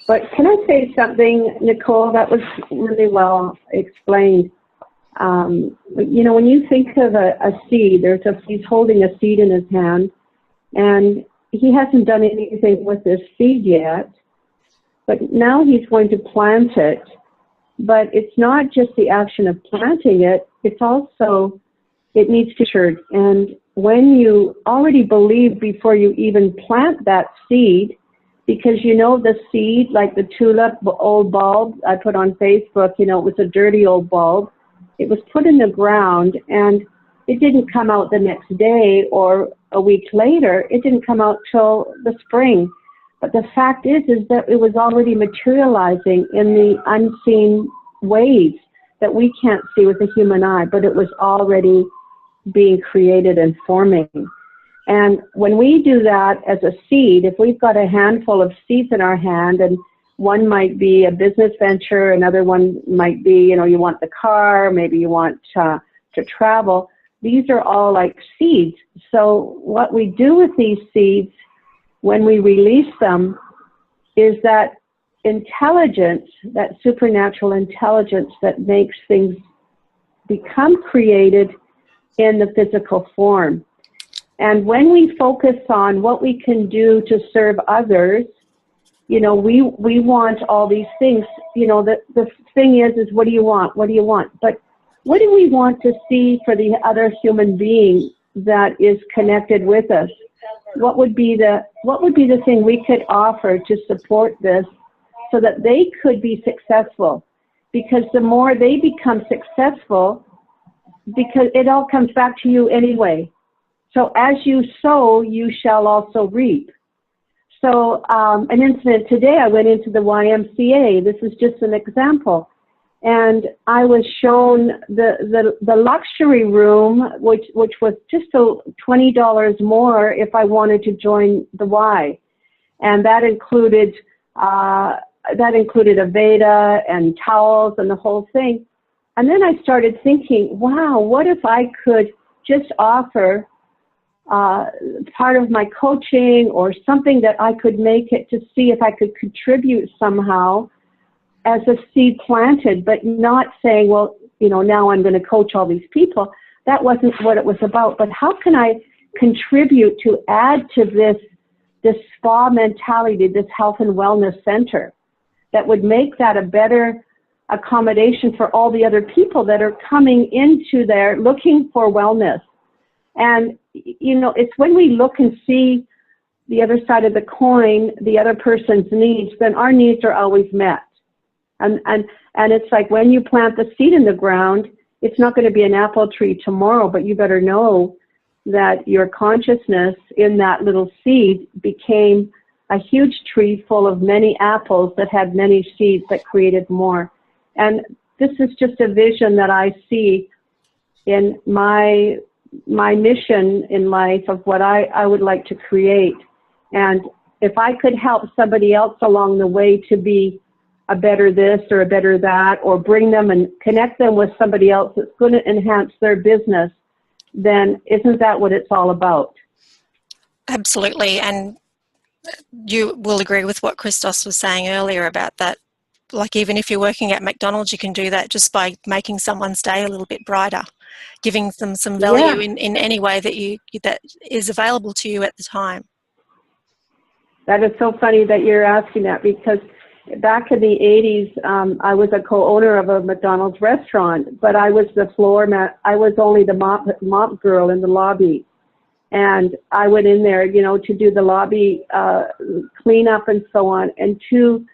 But can I say something, Nicole? That was really well explained. You know, when you think of a seed, he's holding a seed in his hand, and he hasn't done anything with this seed yet, but now he's going to plant it. But it's not just the action of planting it, it's also, it needs to church. And when you already believe before you even plant that seed, because you know the seed, like the tulip old bulb I put on Facebook, you know, it was a dirty old bulb. It was put in the ground, and it didn't come out the next day or a week later. It didn't come out till the spring. But the fact is that it was already materializing in the unseen ways that we can't see with the human eye, but it was already being created and forming. And when we do that as a seed, if we've got a handful of seeds in our hand, and one might be a business venture, another one might be, you know, you want the car, maybe you want to travel. These are all like seeds. So what we do with these seeds when we release them is that intelligence, that supernatural intelligence that makes things become created in the physical form. And when we focus on what we can do to serve others, you know, we want all these things. You know, the thing is what do you want? What do you want? But what do we want to see for the other human being that is connected with us? What would be the thing we could offer to support this so that they could be successful? Because the more they become successful, because it all comes back to you anyway. So as you sow, you shall also reap. So an incident today, I went into the YMCA. This is just an example. And I was shown the luxury room, which was just $20 more if I wanted to join the Y. And that included a Veda and towels and the whole thing. And then I started thinking, wow, what if I could just offer part of my coaching or something that I could make it to see if I could contribute somehow as a seed planted, but not saying, well, you know, now I'm going to coach all these people. That wasn't what it was about. But how can I contribute to add to this spa mentality, this health and wellness center that would make that a better accommodation for all the other people that are coming into there looking for wellness? And, you know, it's when we look and see the other side of the coin, the other person's needs, then our needs are always met. And it's like when you plant the seed in the ground, it's not going to be an apple tree tomorrow, but you better know that your consciousness in that little seed became a huge tree full of many apples that had many seeds that created more. And this is just a vision that I see in my mission in life of what I would like to create. And if I could help somebody else along the way to be a better this or a better that, or bring them and connect them with somebody else that's going to enhance their business, then isn't that what it's all about? Absolutely. And you will agree with what Christos was saying earlier about that. Like, even if you're working at McDonald's, you can do that just by making someone's day a little bit brighter, giving them some value in any way that is available to you at the time. That is so funny that you're asking that, because back in the 80s, I was a co-owner of a McDonald's restaurant, but I was the I was only the mop girl in the lobby. And I went in there, you know, to do the lobby cleanup and so on. And 2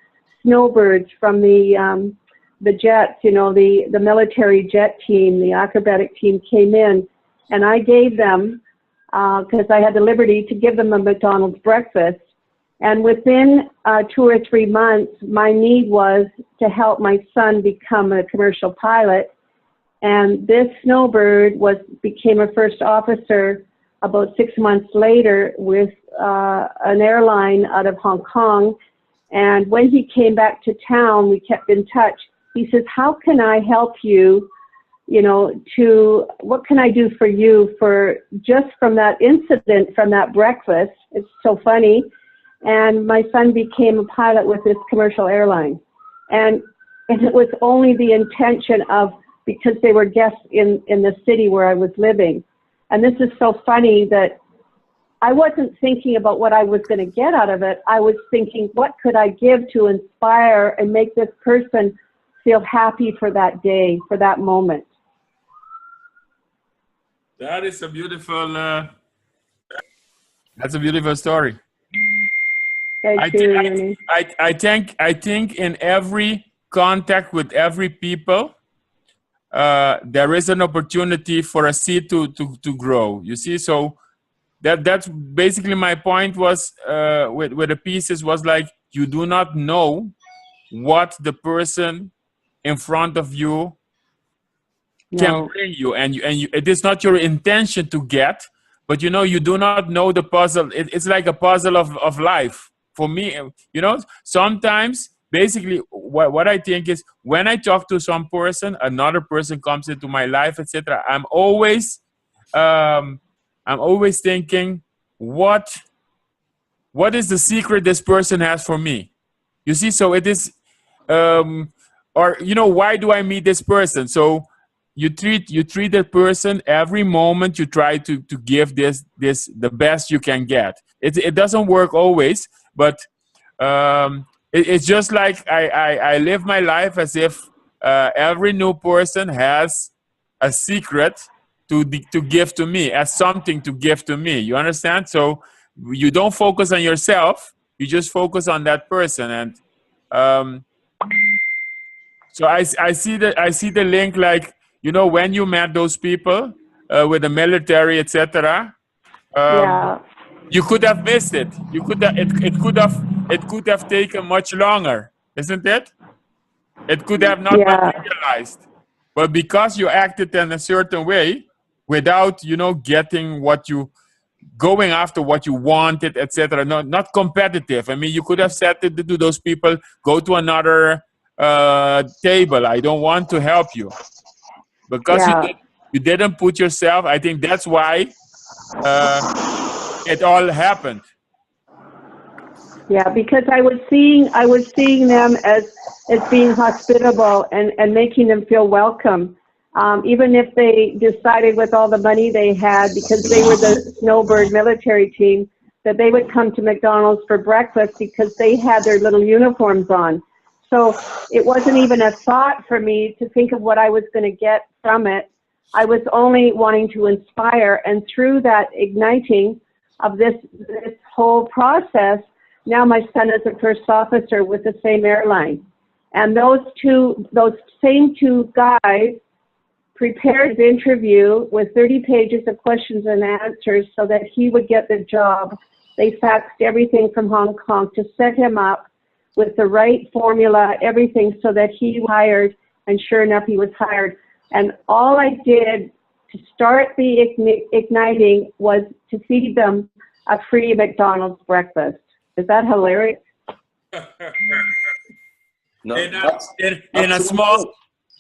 snowbirds from the jets, you know, the military jet team, the acrobatic team came in, and I gave them, because I had the liberty to give them a McDonald's breakfast. And within 2 or 3 months, my need was to help my son become a commercial pilot. And this snowbird became a first officer about 6 months later with an airline out of Hong Kong. And when he came back to town, we kept in touch. He says, how can I help you, you know, what can I do for you for just from that incident, from that breakfast? It's so funny. And my son became a pilot with this commercial airline. And it was only the intention of, because they were guests in the city where I was living. And this is so funny that I wasn't thinking about what I was going to get out of it. I was thinking, what could I give to inspire and make this person feel happy for that day, for that moment? That is a beautiful, that's a beautiful story. Thank you. I think in every contact with every people, there is an opportunity for a seed to grow. You see, so that's basically my point was with the pieces was like, you do not know what the person in front of you can bring you, and it is not your intention to get, but you know, you do not know the puzzle. It's like a puzzle of life for me. You know, sometimes basically what I think is, when I talk to some person, another person comes into my life, etc. I'm always thinking, what is the secret this person has for me? You see, so it is, or you know, why do I meet this person? So you treat the person every moment. You try to give this the best you can get. It doesn't work always, but it's just like I live my life as if every new person has a secret to give to me, as something to give to me. You understand? So you don't focus on yourself. You just focus on that person. And so I see the link, like, you know, when you met those people with the military, etc. You could have missed it. You could have, it could have taken much longer, isn't it? It could have not materialized, but because you acted in a certain way, without, you know, getting going after what you wanted, etc. Not competitive. I mean, you could have said to those people, go to another table. I don't want to help you. Because you didn't put yourself. I think that's why it all happened. Yeah, because I was seeing them as being hospitable and making them feel welcome. Even if they decided with all the money they had, because they were the Snowbird military team, that they would come to McDonald's for breakfast because they had their little uniforms on. So it wasn't even a thought for me to think of what I was going to get from it. I was only wanting to inspire, and through that igniting of this whole process, now my son is a first officer with the same airline. And those same 2 guys prepared his interview with 30 pages of questions and answers so that he would get the job. They faxed everything from Hong Kong to set him up with the right formula, everything, so that he was hired, and sure enough, he was hired. And all I did to start the igniting was to feed them a free McDonald's breakfast. Is that hilarious? No,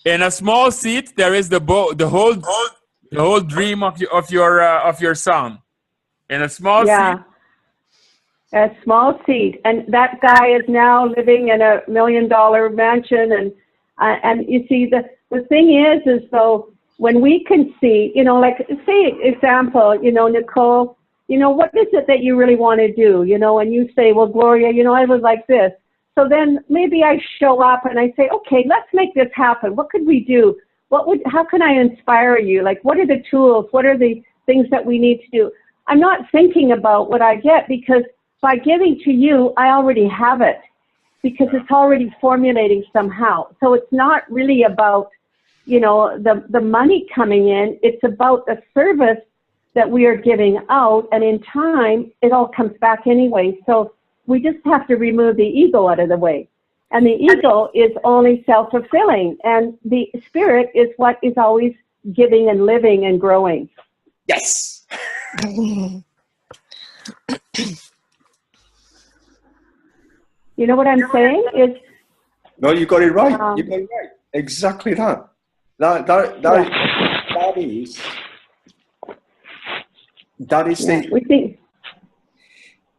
in a small seat, there is the whole dream of your son. In a small seat. A small seat, and that guy is now living in $1 million mansion, and you see, the thing is though, when we can see, you know, like, say example, you know, Nicole, you know, what is it that you really want to do, you know, and you say, well, Gloria, you know, I would like this. So then maybe I show up and I say, okay, let's make this happen. What could we do? How can I inspire you? Like, what are the tools? What are the things that we need to do? I'm not thinking about what I get, because by giving to you, I already have it, because it's already formulating somehow. So it's not really about, you know, the money coming in. It's about the service that we are giving out, and in time, it all comes back anyway. So we just have to remove the ego out of the way. And the ego is only self-fulfilling, and the spirit is what is always giving and living and growing. Yes. You know what I'm saying? Is No, you got it right. You got it right. Exactly that. That is the. We think.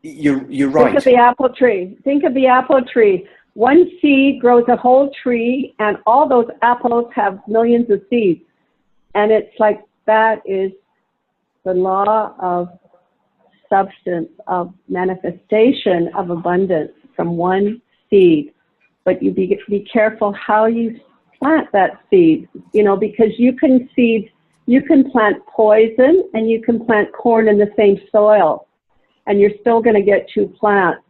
You're right. Think of the apple tree. Think of the apple tree. One seed grows a whole tree, and all those apples have millions of seeds. And it's like, that is the law of substance, of manifestation, of abundance from one seed. But you be careful how you plant that seed, you know, because you can plant poison and you can plant corn in the same soil, and you're still going to get two plants.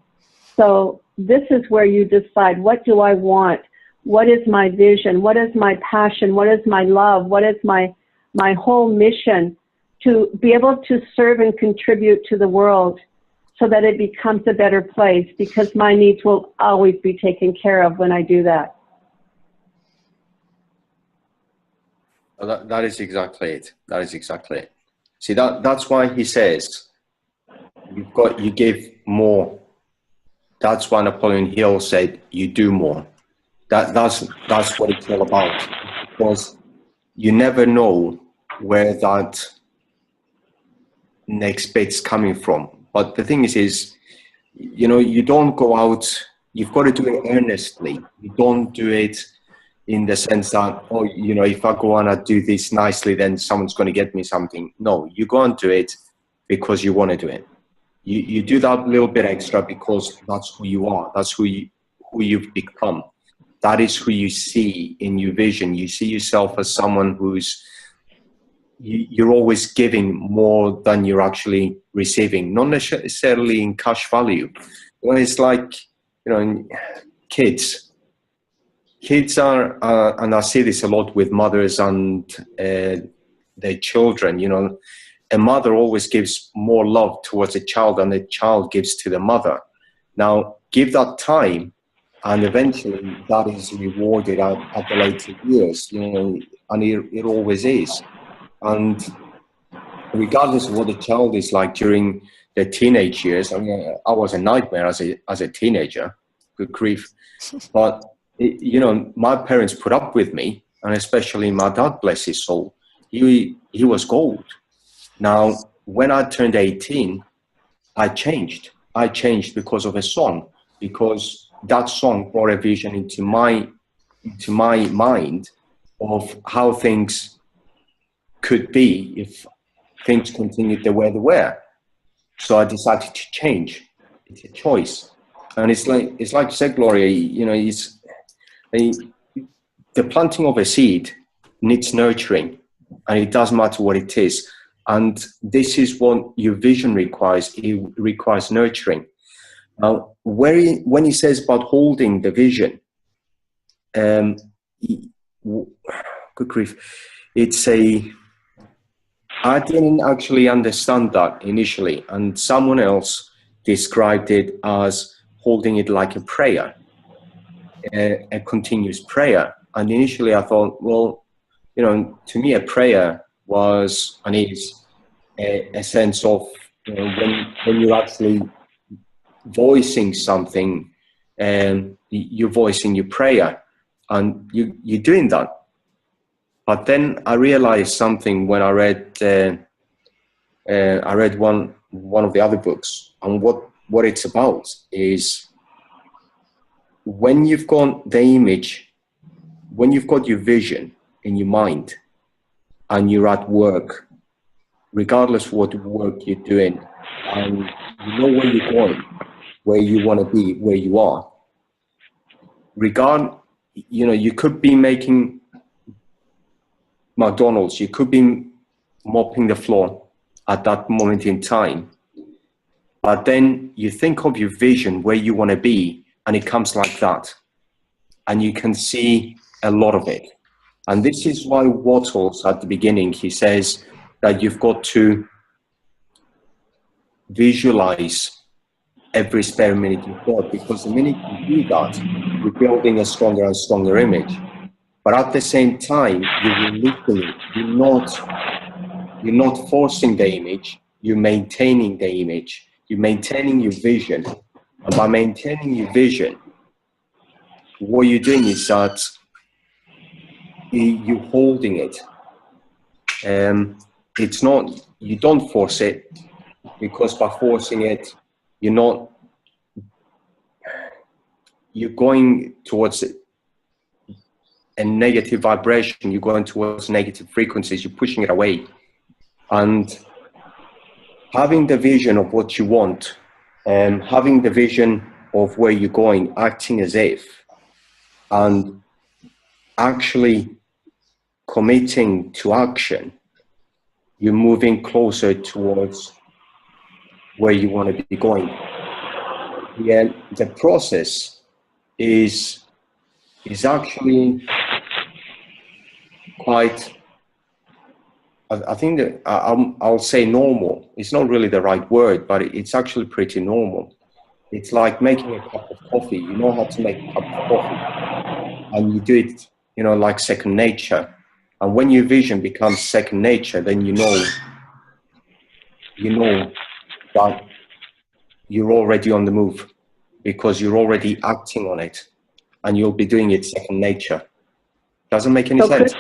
So this is where you decide, what do I want? What is my vision? What is my passion? What is my love? What is my whole mission? To be able to serve and contribute to the world so that it becomes a better place, because my needs will always be taken care of when I do that. Well, that is exactly it. That is exactly it. See, that's why he says, you give more. That's why Napoleon Hill said, you do more. That's what it's all about, because you never know where that next bit's coming from. But the thing is, you know, you don't go out, you've got to do it earnestly. You don't do it in the sense that, oh, you know, if I go on and do this nicely, then someone's going to get me something. No, you go and do it because you want to do it. You do that little bit extra because that's who you are. That's who you've become. That is who you see in your vision. You see yourself as someone who's, you're always giving more than you're actually receiving, not necessarily in cash value. Well, it's like, you know, kids are, and I see this a lot with mothers and their children, you know, a mother always gives more love towards a child than the child gives to the mother. Now, give that time, and eventually that is rewarded at the later years, you know, and it always is. And regardless of what the child is like during their teenage years, I mean, I was a nightmare as a teenager, good grief. But, you know, my parents put up with me, and especially my dad, bless his soul, he was gold. Now, when I turned 18, I changed. I changed because of a song, because that song brought a vision into my mind of how things could be if things continued the way they were. So I decided to change. It's a choice. And it's like you said, Gloria, you know, the planting of a seed needs nurturing, and it doesn't matter what it is. And this is what your vision requires. It requires nurturing. Now, when he says about holding the vision, good grief, I didn't actually understand that initially, and someone else described it as holding it like a prayer, a continuous prayer. And initially I thought, well, you know, to me a prayer was and is a sense of, you know, when you're actually voicing something, and you're voicing your prayer, and you're doing that. But then I realized something when I read one of the other books, and what it's about is when you've got the image, when you've got your vision in your mind, and you're at work, regardless of what work you're doing, and you know where you're going, where you want to be, where you are, you could be making McDonald's, you could be mopping the floor at that moment in time, but then you think of your vision, where you want to be, and it comes like that, and you can see a lot of it. And this is why Wattles at the beginning, he says that you've got to visualize every spare minute you've got, because the minute you do that, you're building a stronger and stronger image. But at the same time, you're releasing it. You're not forcing the image, you're maintaining the image. You're maintaining your vision. And by maintaining your vision, what you're doing is that you're holding it. It's not, you don't force it, because by forcing it, you're going towards a negative vibration, you're going towards negative frequencies, you're pushing it away. And having the vision of what you want, having the vision of where you're going, acting as if, and actually committing to action, you're moving closer towards where you want to be going. The process is actually quite, I think that I'll say normal. It's not really the right word, but it's actually pretty normal. It's like making a cup of coffee. You know how to make a cup of coffee, and you do it, like second nature. And when your vision becomes second nature, then you know that you're already on the move, because you're already acting on it, and you'll be doing it second nature. Doesn't make any sense.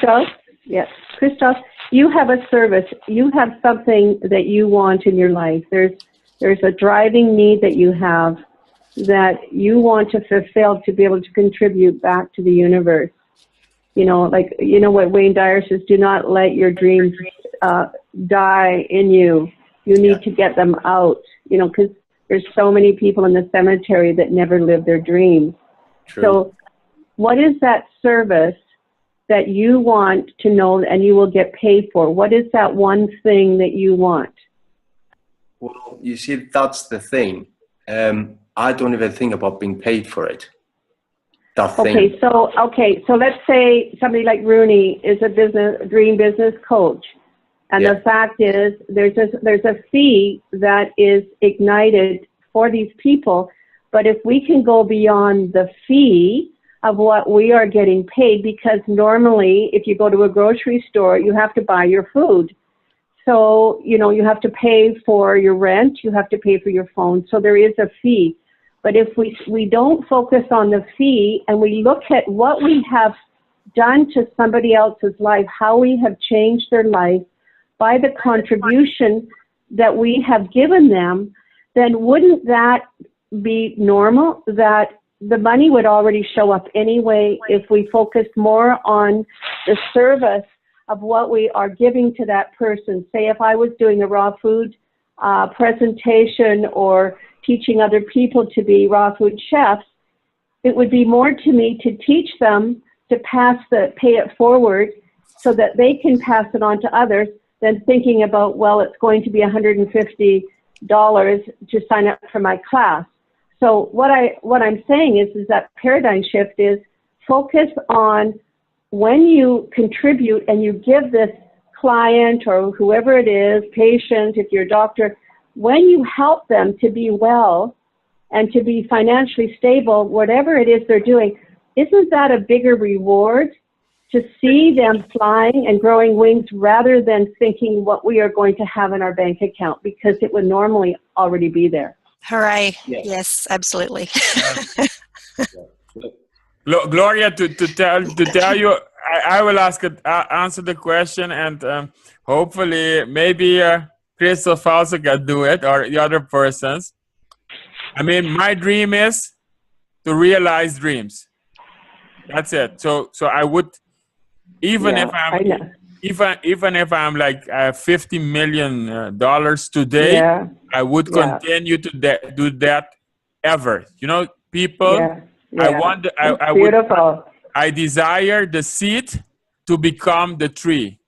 Christoph, you have a service. You have something that you want in your life. There's a driving need that you have that you want to fulfill to be able to contribute back to the universe. What Wayne Dyer says, do not let your dreams die in you. You need to get them out, because there's so many people in the cemetery that never live their dreams. True. So what is that service that you want to know and you will get paid for? What is that one thing that you want? Well, you see, that's the thing. I don't even think about being paid for it. Okay, so let's say somebody like Rooney is a dream business coach, and the fact is there's a fee that is ignited for these people, but if we can go beyond the fee of what we are getting paid, because normally if you go to a grocery store, you have to buy your food. So, you have to pay for your rent, you have to pay for your phone, so there is a fee. But if we don't focus on the fee and we look at what we have done to somebody else's life, how we have changed their life by the contribution that we have given them, then wouldn't that be normal? That the money would already show up anyway if we focused more on the service of what we are giving to that person. Say if I was doing a raw food presentation or teaching other people to be raw food chefs, it would be more to me to teach them to pay it forward so that they can pass it on to others than thinking about, well, it's going to be $150 to sign up for my class. So what I'm saying is that paradigm shift is focus on when you contribute and you give this client or whoever it is, patient, if you're a doctor, when you help them to be well and to be financially stable, whatever it is they're doing, isn't that a bigger reward to see them flying and growing wings rather than thinking what we are going to have in our bank account, because it would normally already be there? Hooray. Yes, absolutely. Gloria, to tell you, I will answer the question, and hopefully maybe Christoph also can do it, or the other persons. I mean, my dream is to realize dreams. That's it. So I would, even if I'm like $50 million today, I would continue to do that ever. People I That's beautiful. I desire the seed to become the tree.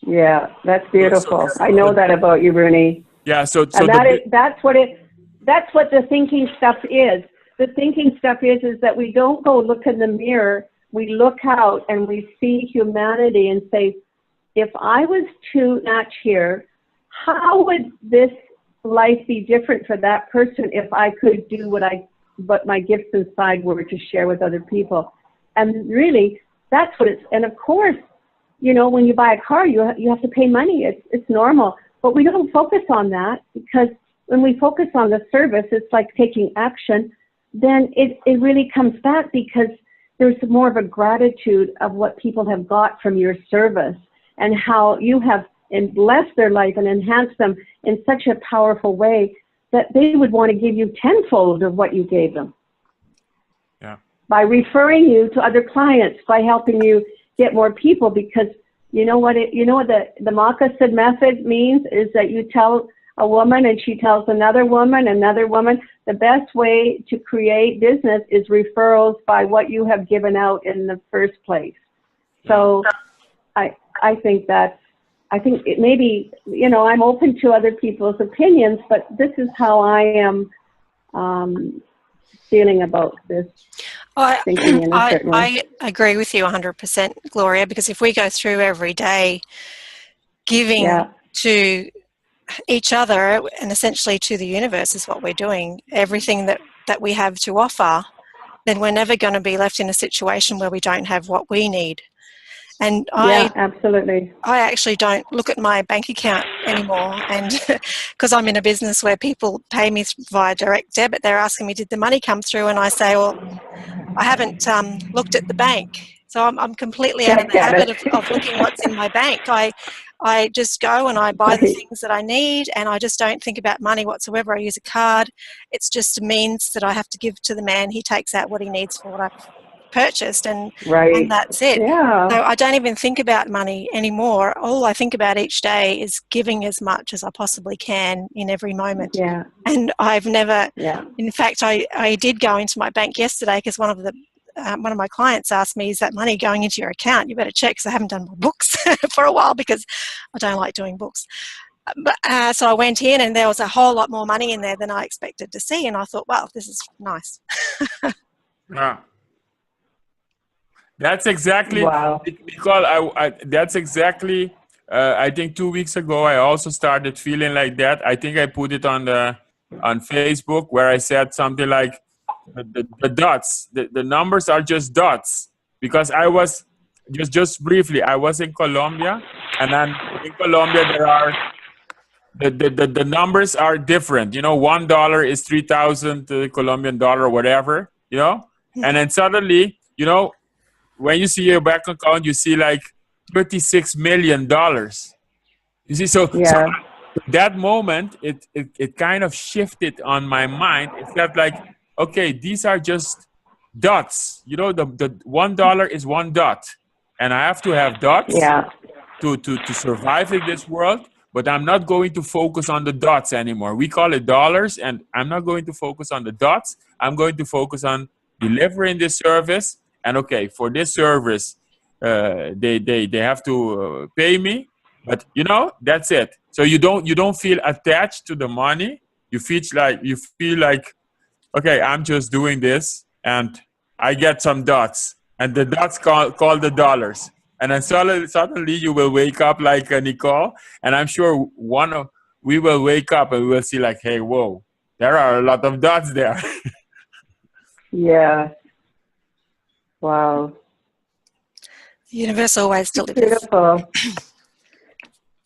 Yeah, that's beautiful. I know that about you, Bernie. Yeah, so And that's what the thinking stuff is. The thinking stuff is that we don't go look in the mirror. We look out and we see humanity and say, if I was to match here, how would this life be different for that person if I could do what my gifts inside were to share with other people? And really, that's what it's, and of course, you know, when you buy a car, you have to pay money. It's normal. But we don't focus on that, because when we focus on the service, it's like taking action, then it really comes back, because there's more of a gratitude of what people have got from your service and how you have blessed their life and enhanced them in such a powerful way that they would want to give you tenfold of what you gave them. Yeah. By referring you to other clients, by helping you get more people, because you know what the Makasid method means is that you tell a woman and she tells another woman. The best way to create business is referrals by what you have given out in the first place. So I think it maybe, you know, I'm open to other people's opinions, but this is how I am feeling about this. Thinking in a certain way. I agree with you 100%, Gloria, because if we go through every day giving to each other and essentially to the universe is what we're doing, everything that we have to offer, then we're never going to be left in a situation where we don't have what we need. And absolutely. I actually don't look at my bank account anymore, and because I'm in a business where people pay me via direct debit, they're asking me, did the money come through? And I say, well, I haven't looked at the bank. So I'm completely out of the habit of looking what's in my bank. I just go and I buy the things that I need, and I just don't think about money whatsoever. I use a card. It's just a means that I have to give to the man. He takes out what he needs for what I've purchased, and that's it. Yeah. So I don't even think about money anymore. All I think about each day is giving as much as I possibly can in every moment. Yeah. And I've never, in fact, I did go into my bank yesterday because one of my clients asked me, is that money going into your account? You better check, because I haven't done my books for a while, because I don't like doing books. But so I went in, and there was a whole lot more money in there than I expected to see. And I thought, well, this is nice. Yeah. That's exactly, because that's exactly, I think 2 weeks ago, I also started feeling like that. I think I put it on Facebook, where I said something like, the dots, the numbers are just dots, because I was, just briefly, I was in Colombia, and then in Colombia there are, the numbers are different. You know, $1 is 3,000 Colombian dollar or whatever, you know, and then suddenly, you know, when you see your bank account, you see like $36 million. You see, so that moment, it kind of shifted on my mind. It felt like, okay, these are just dots. You know, the $1 is one dot, and I have to have dots to survive in this world. But I'm not going to focus on the dots anymore. We call it dollars, and I'm not going to focus on the dots. I'm going to focus on delivering this service. And okay, for this service, they have to pay me, but you know, that's it. So you don't feel attached to the money. You feel like, okay, I'm just doing this, and I get some dots, and the dots call the dollars. And then suddenly you will wake up like Nicole, and I'm sure we will wake up and we will see like, hey, whoa, there are a lot of dots there. Yeah. Wow. The universe always delivers. Beautiful.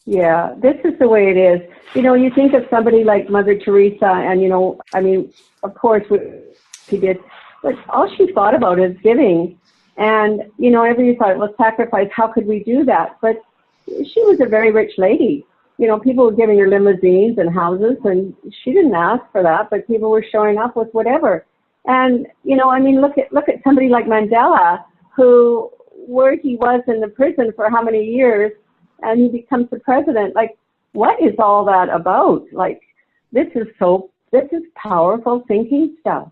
Yeah, this is the way it is. You know, you think of somebody like Mother Teresa, and, you know, I mean, of course, she did, but all she thought about is giving. And, you know, everybody thought, well, sacrifice, how could we do that? But she was a very rich lady. You know, people were giving her limousines and houses, and she didn't ask for that, but people were showing up with whatever. And, you know, I mean, look at somebody like Mandela, where he was in the prison for how many years, and he becomes the president. Like, what is all that about? Like, this is powerful thinking stuff.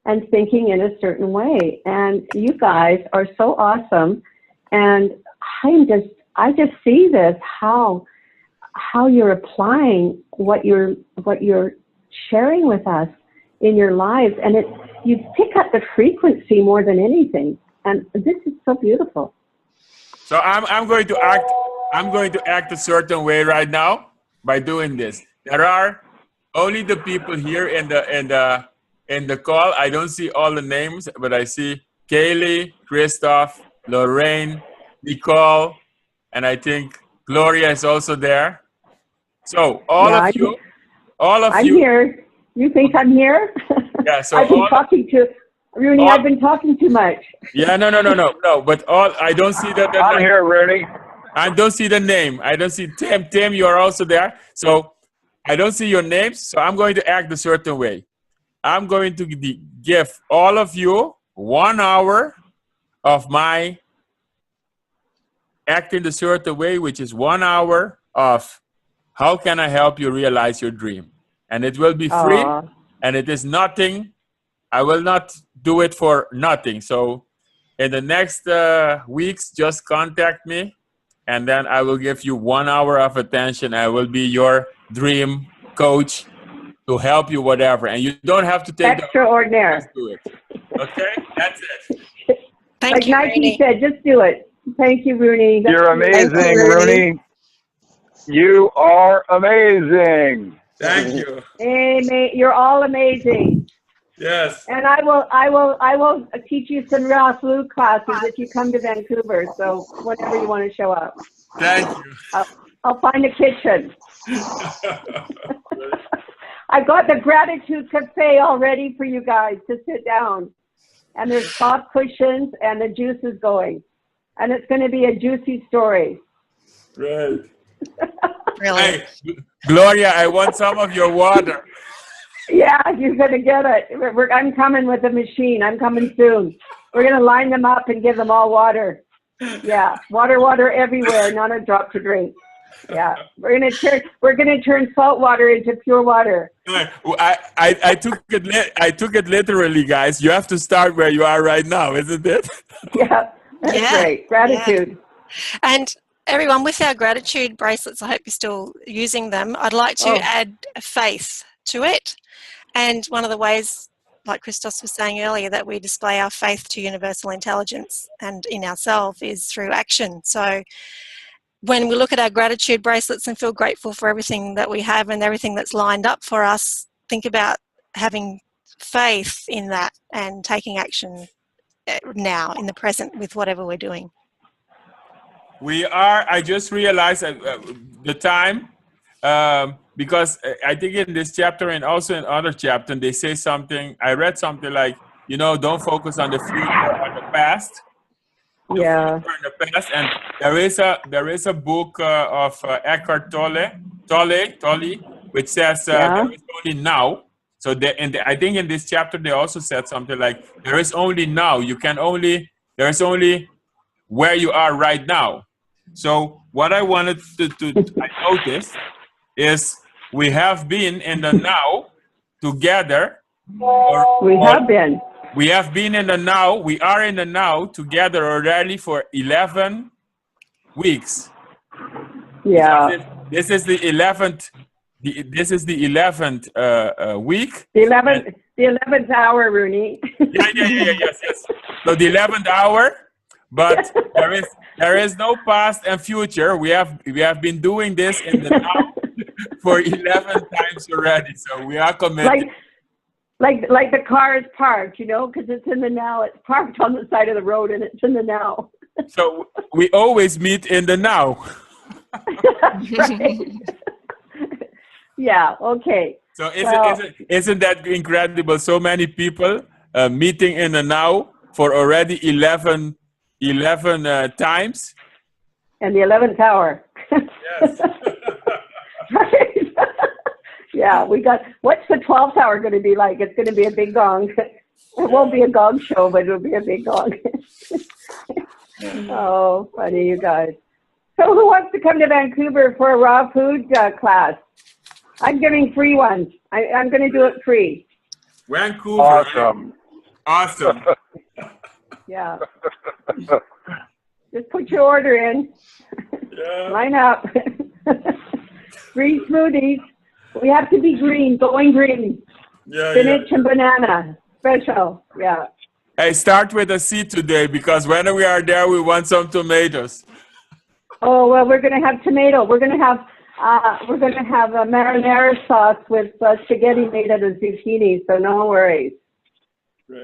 and thinking in a certain way. And you guys are so awesome. And I just see this, how you're applying what you're sharing with us in your lives. And you pick up the frequency more than anything. And this is so beautiful. So I'm going to act a certain way right now by doing this. There are only the people here in the call. I don't see all the names, but I see Kaylee, Christoph, Lorraine, Nicole, and I think Gloria is also there. So all of you. I'm here. You think I'm here? Yeah. So I've been talking to Rooney. I've been talking too much. Yeah. No. But I don't see that. I'm here, Rooney. I don't see the name. I don't see Tim. Tim, you are also there. So I don't see your names. So I'm going to act a certain way. I'm going to give all of you 1 hour of my acting the certain way, which is 1 hour of how can I help you realize your dream. And it will be free. And it is nothing. I will not do it for nothing. So in the next weeks, just contact me. And then I will give you 1 hour of attention. I will be your dream coach to help you, whatever. And you don't have to take extraordinary. Just do it. Okay? That's it. Thank you, Nike Rooney. said, just do it. Thank you, Rooney. You're amazing, Rooney. You are amazing. Thank you. Amen. You're all amazing. Yes. And I will teach you some raw food classes if you come to Vancouver. So whenever you want to show up. Thank you. I'll find a kitchen. I got the gratitude cafe all ready for you guys to sit down. And there's soft cushions and the juice is going. And it's going to be a juicy story. Right. Brilliant. Hey, Gloria, I want some of your water. Yeah, you're going to get it. I'm coming with the machine. I'm coming soon. We're going to line them up and give them all water. Yeah, water everywhere, not a drop to drink. Yeah, we're going to turn salt water into pure water. I took it literally, guys. You have to start where you are right now, isn't it? Yeah, that's great. Gratitude. Yeah. And everyone, with our gratitude bracelets, I hope you're still using them. I'd like to add faith to it. And one of the ways, like Christos was saying earlier, that we display our faith to universal intelligence and in ourselves is through action. So when we look at our gratitude bracelets and feel grateful for everything that we have and everything that's lined up for us, think about having faith in that and taking action now in the present with whatever we're doing. I just realized the time, because I think in this chapter and also in other chapters, they say something, I read something like, don't focus on the future or the past. Yeah. In the past. And there is a book of Eckhart Tolle, which says there is only now. So I think in this chapter, they also said something like, there is only now. There is only where you are right now. So what I wanted I noticed is we have been in the now together. We have been. We have been in the now. We are in the now together already for 11 weeks. Yeah. This is the 11th. This is the 11th week. The 11th hour, Rooney. Yes. So the 11th hour. But there is no past and future. We have been doing this in the now for 11 times already. So we are committed. Like the car is parked, because it's in the now. It's parked on the side of the road and it's in the now. So we always meet in the now. Right. Yeah. Okay. So isn't that incredible? So many people meeting in the now for already 11 times. And the 11th hour. Yes. Right. Yeah, what's the 12th hour going to be like? It's going to be a big gong. It won't be a gong show, but it'll be a big gong. Oh, funny, you guys. So who wants to come to Vancouver for a raw food class? I'm giving free ones. I'm going to do it free. Vancouver. Awesome. Awesome. Yeah. Just put your order in. Yeah. Line up. Green smoothies. We have to be green, going green. Yeah, Spinach and banana. Special. Yeah. Hey, start with a C today because when we are there, we want some tomatoes. Oh, well, we're going to have tomato. We're going to have a marinara sauce with spaghetti made out of zucchini, so no worries.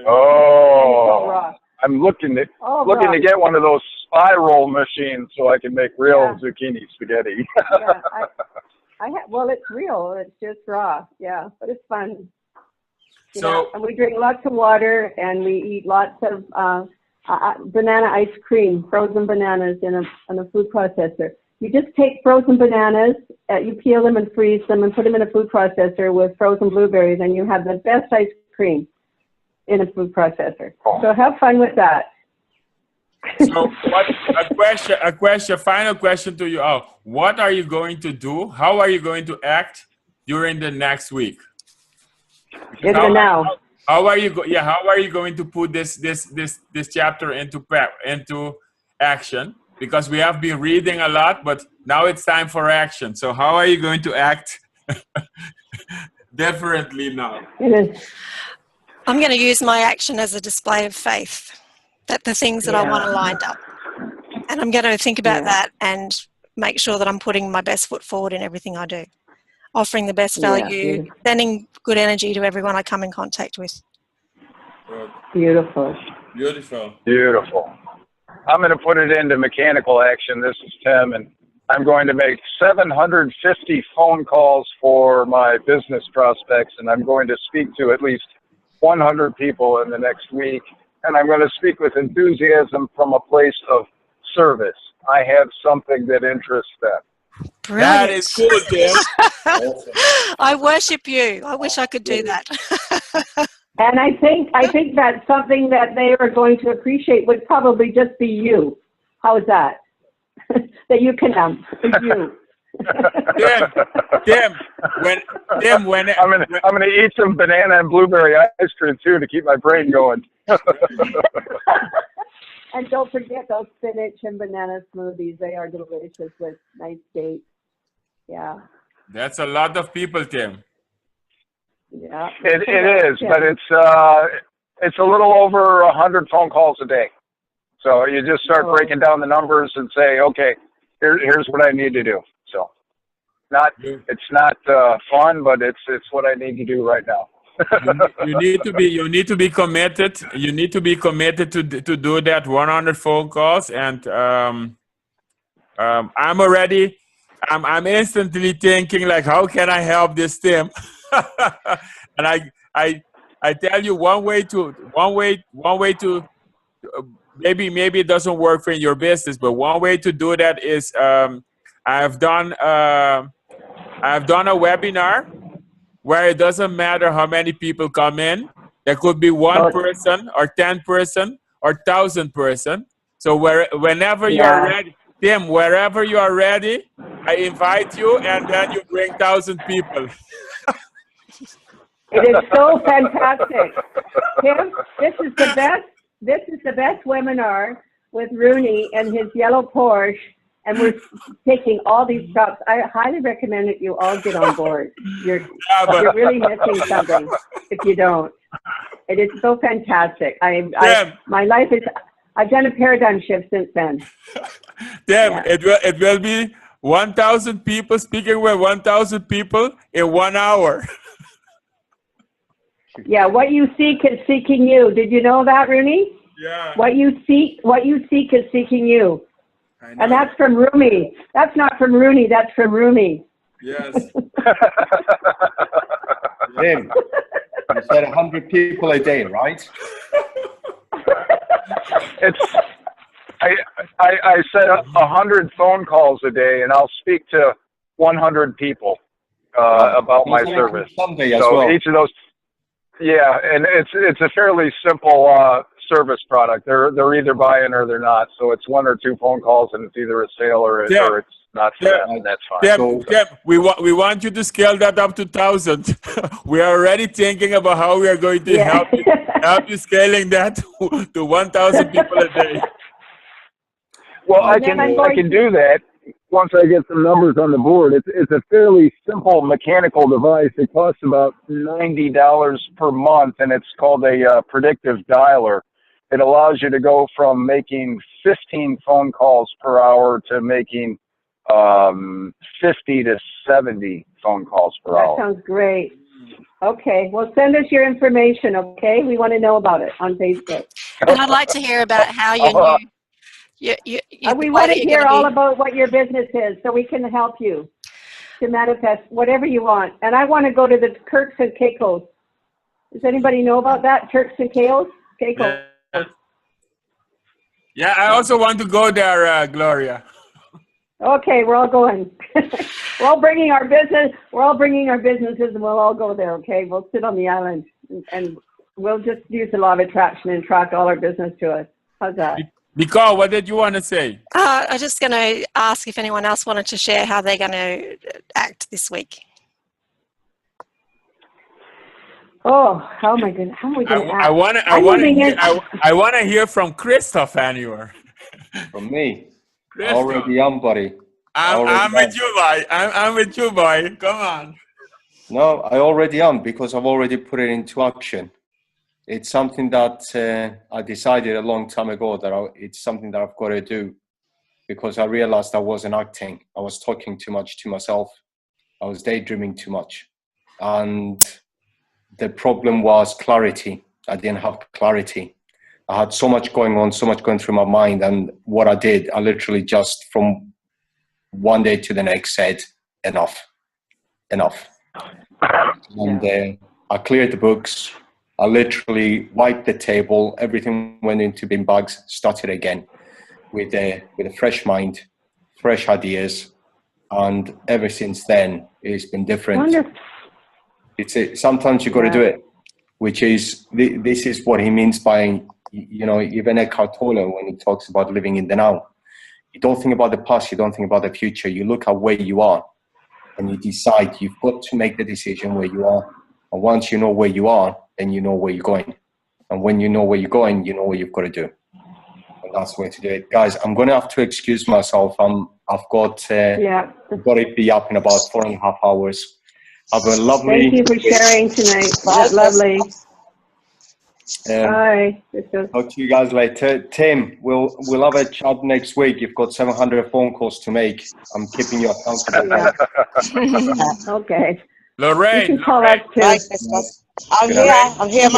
Oh, Raw. I'm looking to raw. get one of those spiral machines so I can make real zucchini spaghetti. Yeah, well, it's real. It's just raw. Yeah, but it's fun. And we drink lots of water, and we eat lots of banana ice cream, frozen bananas in a food processor. You just take frozen bananas, you peel them and freeze them, and put them in a food processor with frozen blueberries, and you have the best ice cream in a food processor. So have fun with that. So final question to you all. What are you going to do? How are you going to act during the next week? In the now. How are you going to put this chapter into action? Because we have been reading a lot, but now it's time for action. So how are you going to act differently now? I'm going to use my action as a display of faith that the things that I want are lined up. And I'm going to think about that and make sure that I'm putting my best foot forward in everything I do. Offering the best value, sending good energy to everyone I come in contact with. Beautiful. Beautiful. Beautiful. I'm going to put it into mechanical action. This is Tim, and I'm going to make 750 phone calls for my business prospects, and I'm going to speak to at least 100 people in the next week, and I'm going to speak with enthusiasm from a place of service. I have something that interests them. Brilliant. That is cool, Tim. I worship you. I wish I could do that. And I think that something that they are going to appreciate would probably just be you. How is that? That you can it's you. Tim, when I'm gonna eat some banana and blueberry ice cream too to keep my brain going. And don't forget those spinach and banana smoothies. They are delicious with nice dates. Yeah. That's a lot of people, Tim. Yeah. It is, but it's a little over 100 phone calls a day. So you just start breaking down the numbers and say, okay, here's what I need to do. So it's not fun, but it's what I need to do right now. you need to be committed. You need to be committed to do that 100 phone calls, and I'm instantly thinking like, how can I help this Tim? And I tell you one way to maybe it doesn't work for your business, but one way to do that is I've done a webinar where it doesn't matter how many people come in. There could be 1 person or 10 person or 1,000 person. So whenever you are ready, Tim, wherever you are ready, I invite you, and then you bring 1,000 people. It is so fantastic. Tim, this is the best. This is the best webinar with Rooney and his yellow Porsche, and we're taking all these stops. I highly recommend that you all get on board. You're really missing something if you don't. It is so fantastic. My life is. I've done a paradigm shift since then. Tim, it will be 1,000 people speaking with 1,000 people in 1 hour. Yeah, what you seek is seeking you. Did you know that, Rooney? Yeah. What you seek is seeking you. And that's from Rumi. That's not from Rooney, that's from Rumi. Yes. Tim, you said 100 people a day, right? I said 100 phone calls a day, and I'll speak to 100 people about my service. Sunday as well. Each of those, and it's a fairly simple service product. They're either buying or they're not. So it's 1 or 2 phone calls, and it's either a sale or it's not for them, and that's fine. Tim, we want you to scale that up to 1,000. We are already thinking about how we are going to help you scaling that to 1,000 people a day. Well, I can do that once I get some numbers on the board. It's a fairly simple mechanical device. It costs about $90 per month, and it's called a predictive dialer. It allows you to go from making 15 phone calls per hour to making 50 to 70 phone calls per hour. That sounds great. Okay, well, send us your information, okay? We want to know about it on Facebook. And I'd like to hear about how you we want to hear all about what your business is so we can help you to manifest whatever you want. And I want to go to the Turks and Caicos. Does anybody know about that? Turks and Caicos? Yeah, I also want to go there, Gloria. Okay, we're all going. We're all bringing our business. We're all bringing our businesses, and we'll all go there. Okay, we'll sit on the island, and we'll just use the law of attraction and attract all our business to us. How's that? Nicole, what did you want to say? I was just going to ask if anyone else wanted to share how they're going to act this week. Oh, how am I going? How are we going to act? I want to hear from Christoph anywhere. From me. Christoph. Already am, buddy. I'm with you, boy. I'm with you, boy. Come on. No, I already am because I've already put it into action. It's something that I decided a long time ago that it's something that I've got to do because I realized I wasn't acting. I was talking too much to myself. I was daydreaming too much. And the problem was clarity. I didn't have clarity. I had so much going on, so much going through my mind. And what I did, I literally just from one day to the next said, enough. And I cleared the books. I literally wiped the table. Everything went into bin bags, started again with a fresh mind, fresh ideas. And ever since then, it's been different. Wonderful. Sometimes you got to do it, which is, this is what he means by, even Eckhart Tolle, when he talks about living in the now. You don't think about the past, you don't think about the future. You look at where you are and you decide you've got to make the decision where you are. And once you know where you are, then you know where you're going. And when you know where you're going, you know what you've got to do. And that's the way to do it. Guys, I'm going to have to excuse myself. I've got to be up in about 4.5 hours. Have a lovely... Thank you for sharing tonight. Lovely. Bye. Talk to you guys later. Tim, we'll have a chat next week. You've got 700 phone calls to make. I'm keeping you accountable. Okay. Lorraine. You can call us too. I'm here.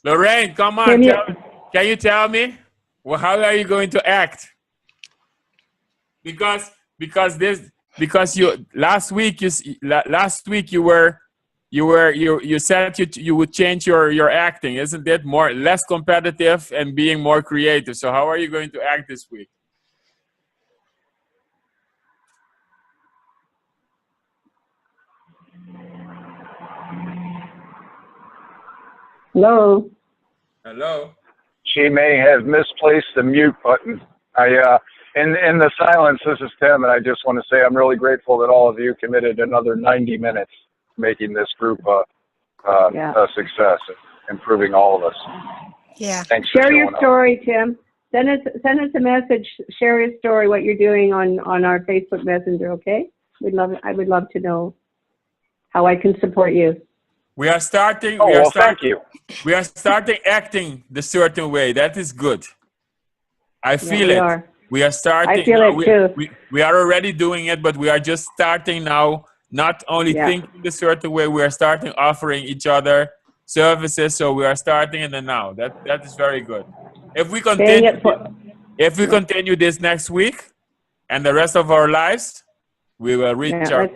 Lorraine, come on. Can you tell me? Well, how are you going to act? Because you last week you said you would change your acting. Isn't it less competitive and being more creative? So how are you going to act this week? Hello. Hello. She may have misplaced the mute button. In the silence, this is Tim, and I just want to say I'm really grateful that all of you committed another 90 minutes making this group a success, improving all of us. Yeah. Thanks. Share your story, Tim. Send us a message. Share your story, what you're doing on our Facebook Messenger. Okay? I would love to know how I can support you. We are starting. Thank you. We are starting acting the certain way. That is good. I feel it. We are starting. I feel it too. We are already doing it, but we are just starting now. Not only thinking the certain way, we are starting offering each other services. So we are starting in the now. That is very good. If we continue this next week and the rest of our lives, we will reach our.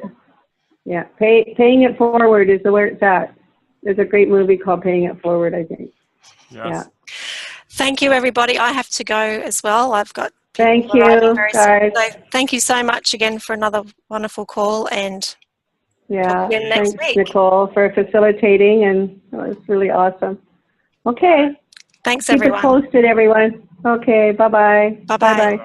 Yeah, paying it forward is where it's at. There's a great movie called Paying It Forward, I think. Yes. Yeah. Thank you, everybody. I have to go as well. I've got. Thank you, guys. So thank you so much again for another wonderful call, and thanks, Nicole, for facilitating, and it was really awesome. Okay. Thanks, everyone. Keep it posted, everyone. Okay. Bye-bye. Bye-bye.